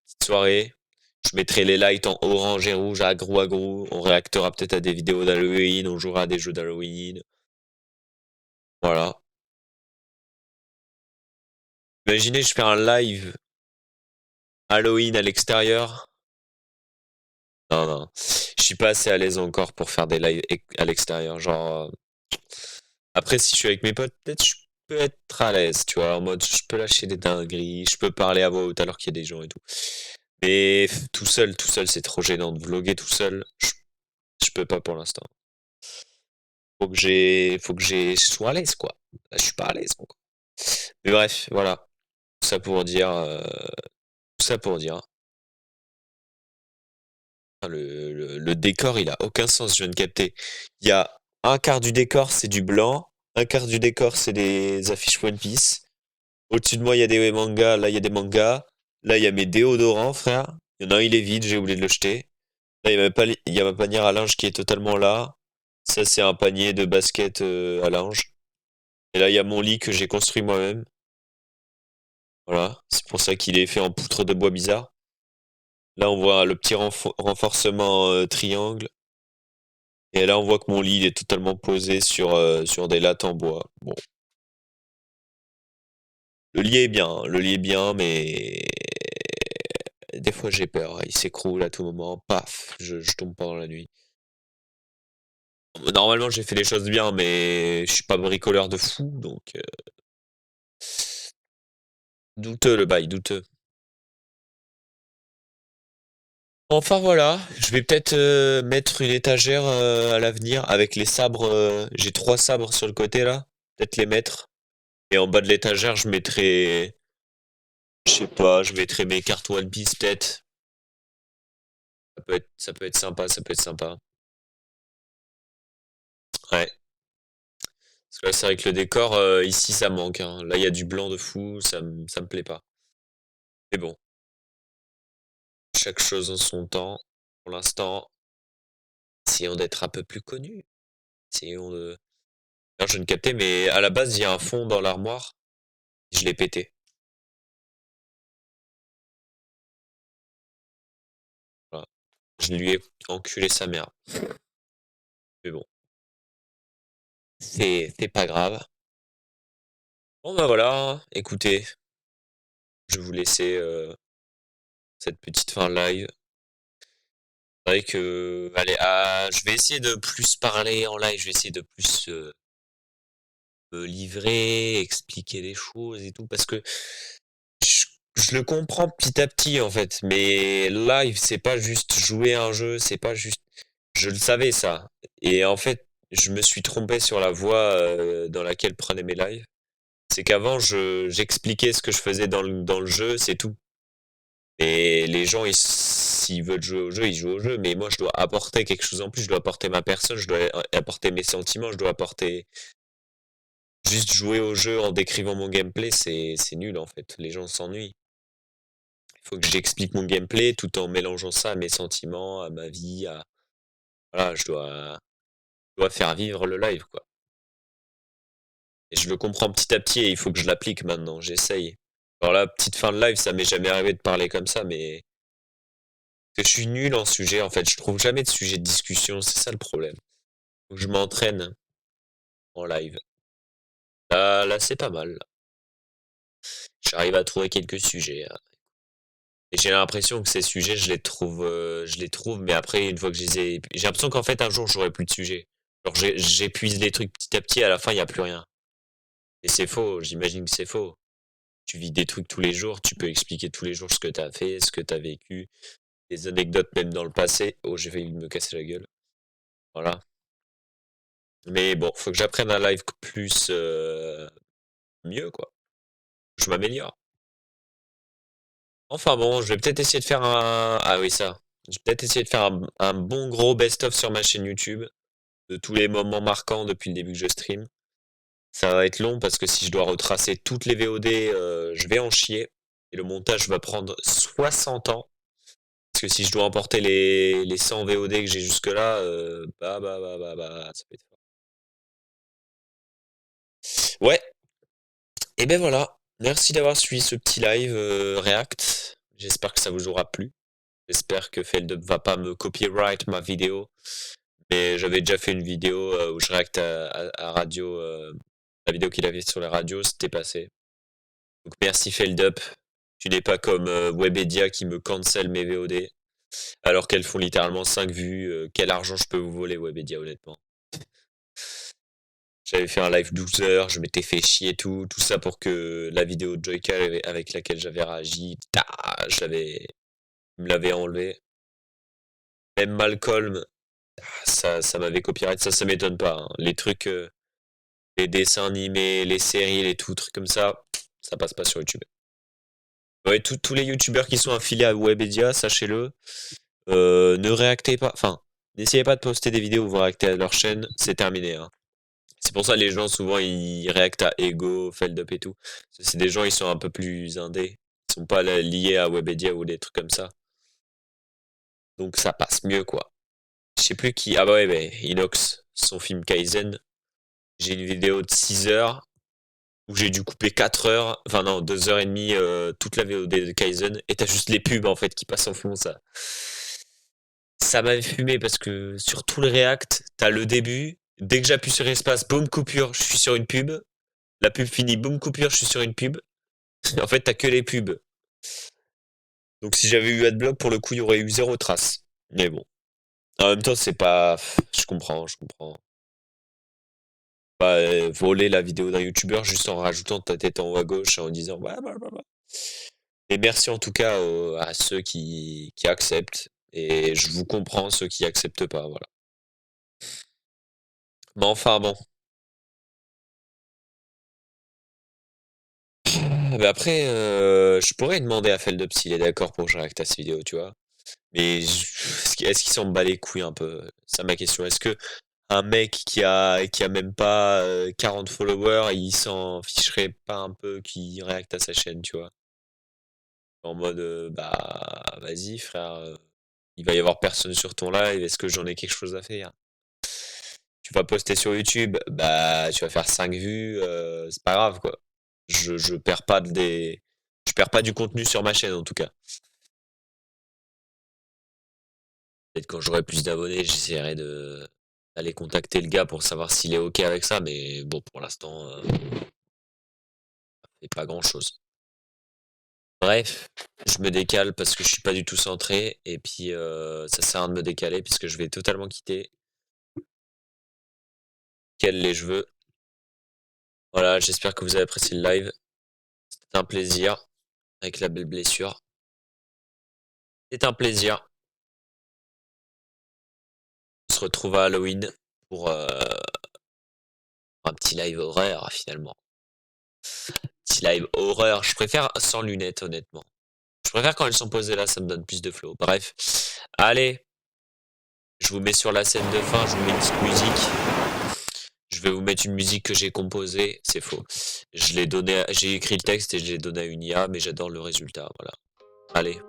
Petite soirée. Je mettrai les lights en orange et rouge à grou. On réactera peut-être à des vidéos d'Halloween. On jouera à des jeux d'Halloween. Voilà. Imaginez, je fais un live Halloween à l'extérieur. Non, non. Je suis pas assez à l'aise encore pour faire des lives à l'extérieur. Genre, après, si je suis avec mes potes, peut-être je peux être à l'aise, tu vois, en mode je peux lâcher des dingueries, je peux parler à voix haute alors qu'il y a des gens et tout. Mais tout seul, c'est trop gênant de vlogger tout seul. Je peux pas pour l'instant. Je sois à l'aise, quoi. Là, je suis pas à l'aise encore. Mais bref, voilà. Tout ça pour dire, tout ça pour dire. Ah, le décor, il a aucun sens, je viens de capter. Il y a un quart du décor, c'est du blanc. Un quart du décor, c'est des affiches One Piece. Au-dessus de moi, il y a des mangas. Là, il y a des mangas. Là, il y a mes déodorants, frère. Il y en a un, il est vide, j'ai oublié de le jeter. Là, il y a ma panière à linge qui est totalement là. Ça, c'est un panier de basket à linge. Et là, il y a mon lit que j'ai construit moi-même. Voilà. C'est pour ça qu'il est fait en poutre de bois bizarre. Là, on voit le petit renforcement triangle. Et là, on voit que mon lit il est totalement posé sur des lattes en bois. Bon. Le lit est bien, mais des fois j'ai peur. Il s'écroule à tout moment. Paf, je tombe pendant la nuit. Normalement, j'ai fait les choses bien, mais je suis pas bricoleur de fou, donc douteux le bail, douteux. Enfin voilà, je vais peut-être mettre une étagère à l'avenir avec les sabres. J'ai 3 sabres sur le côté là, peut-être les mettre. Et en bas de l'étagère, je mettrai, je sais pas, je mettrai mes cartes One Piece peut-être. Ça peut être sympa, ça peut être sympa. Ouais. Parce que là, c'est vrai que le décor ici, ça manque, hein. Là, il y a du blanc de fou, ça me plaît pas. Mais bon, chaque chose en son temps. Pour l'instant, essayons d'être un peu plus connus. Essayons de. Alors, je ne captais, mais à la base, il y a un fond dans l'armoire. Je l'ai pété. Je lui ai enculé sa mère. Mais bon. C'est pas grave. Bon bah voilà, écoutez, je vais vous laisser cette petite fin live. C'est vrai que, allez, je vais essayer de plus parler en live, je vais essayer de plus me livrer, expliquer les choses et tout, parce que je, je le comprends petit à petit en fait, mais live, c'est pas juste jouer à un jeu, c'est pas juste. Je le savais ça. Et en fait, je me suis trompé sur la voie dans laquelle prenaient mes lives. C'est qu'avant, j'expliquais ce que je faisais dans le jeu, c'est tout. Et les gens, s'ils veulent jouer au jeu, ils jouent au jeu. Mais moi, je dois apporter quelque chose en plus. Je dois apporter ma personne, je dois apporter mes sentiments, je dois apporter. Juste jouer au jeu en décrivant mon gameplay, c'est nul en fait. Les gens s'ennuient. Il faut que j'explique mon gameplay tout en mélangeant ça à mes sentiments, à ma vie, à. Voilà, je dois faire vivre le live, quoi. Et je le comprends petit à petit et il faut que je l'applique maintenant. J'essaye. Alors là, petite fin de live, ça m'est jamais arrivé de parler comme ça, mais que je suis nul en sujet, en fait. Je trouve jamais de sujet de discussion, c'est ça le problème. Faut que je m'entraîne en live. Là, c'est pas mal. J'arrive à trouver quelques sujets. Et j'ai l'impression que ces sujets, je les trouve, mais après, une fois que je les ai, j'ai l'impression qu'en fait, un jour, j'aurai plus de sujets. Genre, j'épuise les trucs petit à petit, à la fin, il n'y a plus rien. Et c'est faux, j'imagine que c'est faux. Tu vis des trucs tous les jours, tu peux expliquer tous les jours ce que tu as fait, ce que tu as vécu, des anecdotes même dans le passé. Oh, j'ai failli me casser la gueule. Voilà. Mais bon, faut que j'apprenne un live plus mieux, quoi. Je m'améliore. Enfin bon, je vais peut-être essayer de faire un. Ah oui, ça. Je vais peut-être essayer de faire un bon gros best-of sur ma chaîne YouTube de tous les moments marquants depuis le début que je stream. Ça va être long parce que si je dois retracer toutes les VOD, je vais en chier. Et le montage va prendre 60 ans. Parce que si je dois emporter les 100 VOD que j'ai jusque-là, ça peut être fort. Ouais, et ben voilà. Merci d'avoir suivi ce petit live React. J'espère que ça vous aura plu. J'espère que Feldup va pas me copyright ma vidéo. Mais j'avais déjà fait une vidéo où je réacte à radio. La vidéo qu'il avait sur la radio, c'était passé. Donc merci Feldup. Tu n'es pas comme Webedia qui me cancel mes VOD. Alors qu'elles font littéralement 5 vues. Quel argent je peux vous voler, Webedia, honnêtement. J'avais fait un live 12 heures, je m'étais fait chier et tout ça pour que la vidéo de Joyka avec laquelle j'avais réagi, il me l'avait enlevé. Même Malcolm, ça m'avait copyright, ça m'étonne pas, hein. Les trucs, les dessins animés, les séries, les trucs comme ça passe pas sur YouTube. Ouais, tous les youtubeurs qui sont affiliés à Webedia, sachez-le, ne réactez pas, enfin, n'essayez pas de poster des vidéos où vous réactez à leur chaîne, c'est terminé, hein. C'est pour ça que les gens, souvent, ils réactent à Ego, Feldup et tout. C'est des gens, ils sont un peu plus indés. Ils sont pas liés à Webedia ou des trucs comme ça. Donc ça passe mieux, quoi. Je sais plus qui. Ah bah ouais, bah, Inox, son film Kaizen. J'ai une vidéo de 6 heures où j'ai dû couper 4 heures, enfin non, 2 heures et demie, toute la VOD de Kaizen. Et t'as juste les pubs, en fait, qui passent en fond, ça. Ça m'avait fumé parce que sur tout le React, t'as le début. Dès que j'appuie sur espace, boum, coupure, je suis sur une pub. La pub finie, boum, coupure, je suis sur une pub. En fait, t'as que les pubs. Donc si j'avais eu Adblock, pour le coup, il y aurait eu zéro trace. Mais bon. En même temps, c'est pas. Je comprends, je comprends. Pas voler la vidéo d'un youtubeur juste en rajoutant ta tête en haut à gauche en disant ouais, bah. Et merci en tout cas à ceux qui acceptent. Et je vous comprends, ceux qui acceptent pas, voilà. Mais enfin bon. Mais après, je pourrais demander à Feldup s'il est d'accord pour que je réacte à cette vidéo, tu vois. Mais est-ce qu'il s'en bat les couilles un peu? C'est ma question. Est-ce que un mec qui a même pas 40 followers, il s'en ficherait pas un peu qu'il réacte à sa chaîne, tu vois? En mode bah vas-y frère, il va y avoir personne sur ton live, est-ce que j'en ai quelque chose à faire? Tu vas poster sur YouTube, bah tu vas faire 5 vues, c'est pas grave quoi. Je perds pas je perds pas du contenu sur ma chaîne en tout cas. Peut-être quand j'aurai plus d'abonnés, j'essaierai d'aller contacter le gars pour savoir s'il est OK avec ça, mais bon, pour l'instant, c'est pas grand-chose. Bref, je me décale parce que je suis pas du tout centré et puis ça sert à rien de me décaler puisque je vais totalement quitter les cheveux. Voilà, j'espère que vous avez apprécié le live. C'était un plaisir avec la belle blessure. C'est un plaisir. On se retrouve à Halloween pour un petit live horreur finalement. Petit live horreur. Je préfère sans lunettes honnêtement. Je préfère quand elles sont posées là, ça me donne plus de flow. Bref, allez. Je vous mets sur la scène de fin, je vous mets une petite musique. Je vais vous mettre une musique que j'ai composée. C'est faux. J'ai écrit le texte et je l'ai donné à une IA, mais j'adore le résultat. Voilà. Allez.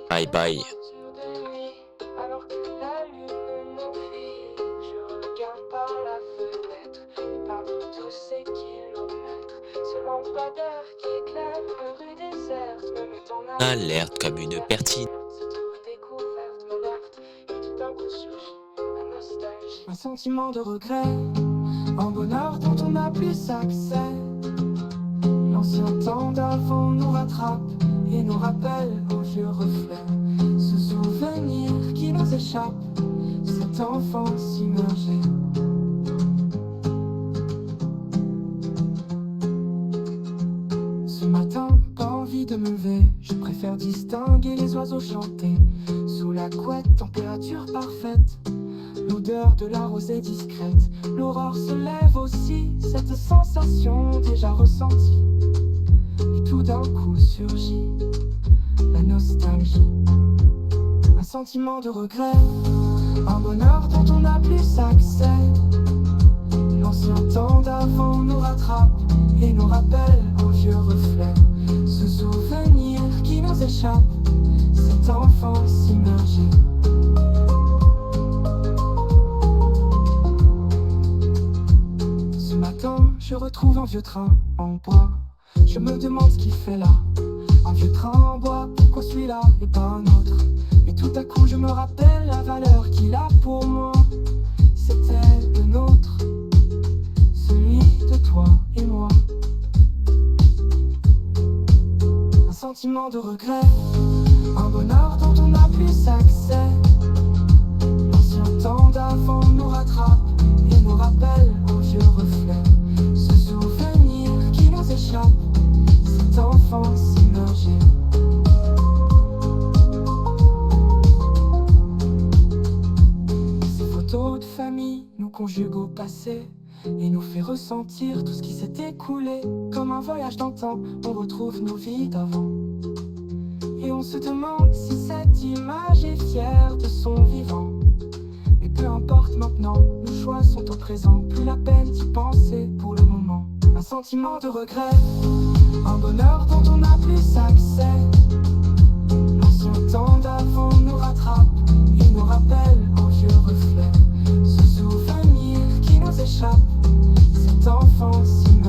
Bye bye. Alerte comme une pertine. Un sentiment de regret, un bonheur dont on n'a plus accès. L'ancien temps d'avant nous rattrape et nous rappelle aux vieux reflets. Ce souvenir qui nous échappe, cette enfance immergée. Ce matin, pas envie de me lever, je préfère distinguer les oiseaux chanter. Sous la couette, température parfaite, l'odeur de la rosée discrète. L'aurore se lève aussi, cette sensation déjà ressentie. Et tout d'un coup surgit la nostalgie. Un sentiment de regret, un bonheur dont on n'a plus accès. L'ancien temps d'avant nous rattrape et nous rappelle aux vieux reflets. Ce souvenir qui nous échappe, cette enfance immergée. Ce matin, je retrouve un vieux train en bois. Je me demande ce qu'il fait là. Un vieux train en bois, pourquoi celui-là et pas un autre? Mais tout à coup je me rappelle la valeur qu'il a pour moi. C'était le nôtre, celui de toi et moi. Un sentiment de regret, un bonheur dont on n'a plus accès. L'ancien temps d'avant nous rattrape et nous rappelle aux vieux reflets. Ce souvenir qui nous échappe, cette enfance immergée. Ces photos de famille nous conjuguent au passé et nous fait ressentir tout ce qui s'est écoulé. Comme un voyage dans le temps, on retrouve nos vies d'avant. Et on se demande si cette image est fière de son vivant. Mais peu importe maintenant, nos choix sont au présent. Plus la peine d'y penser pour le moment. Un sentiment de regret, un bonheur dont on n'a plus accès. L'ancien temps d'avant nous rattrape et nous rappelle aux vieux reflets. Ce souvenir qui nous échappe, cette enfance immergée.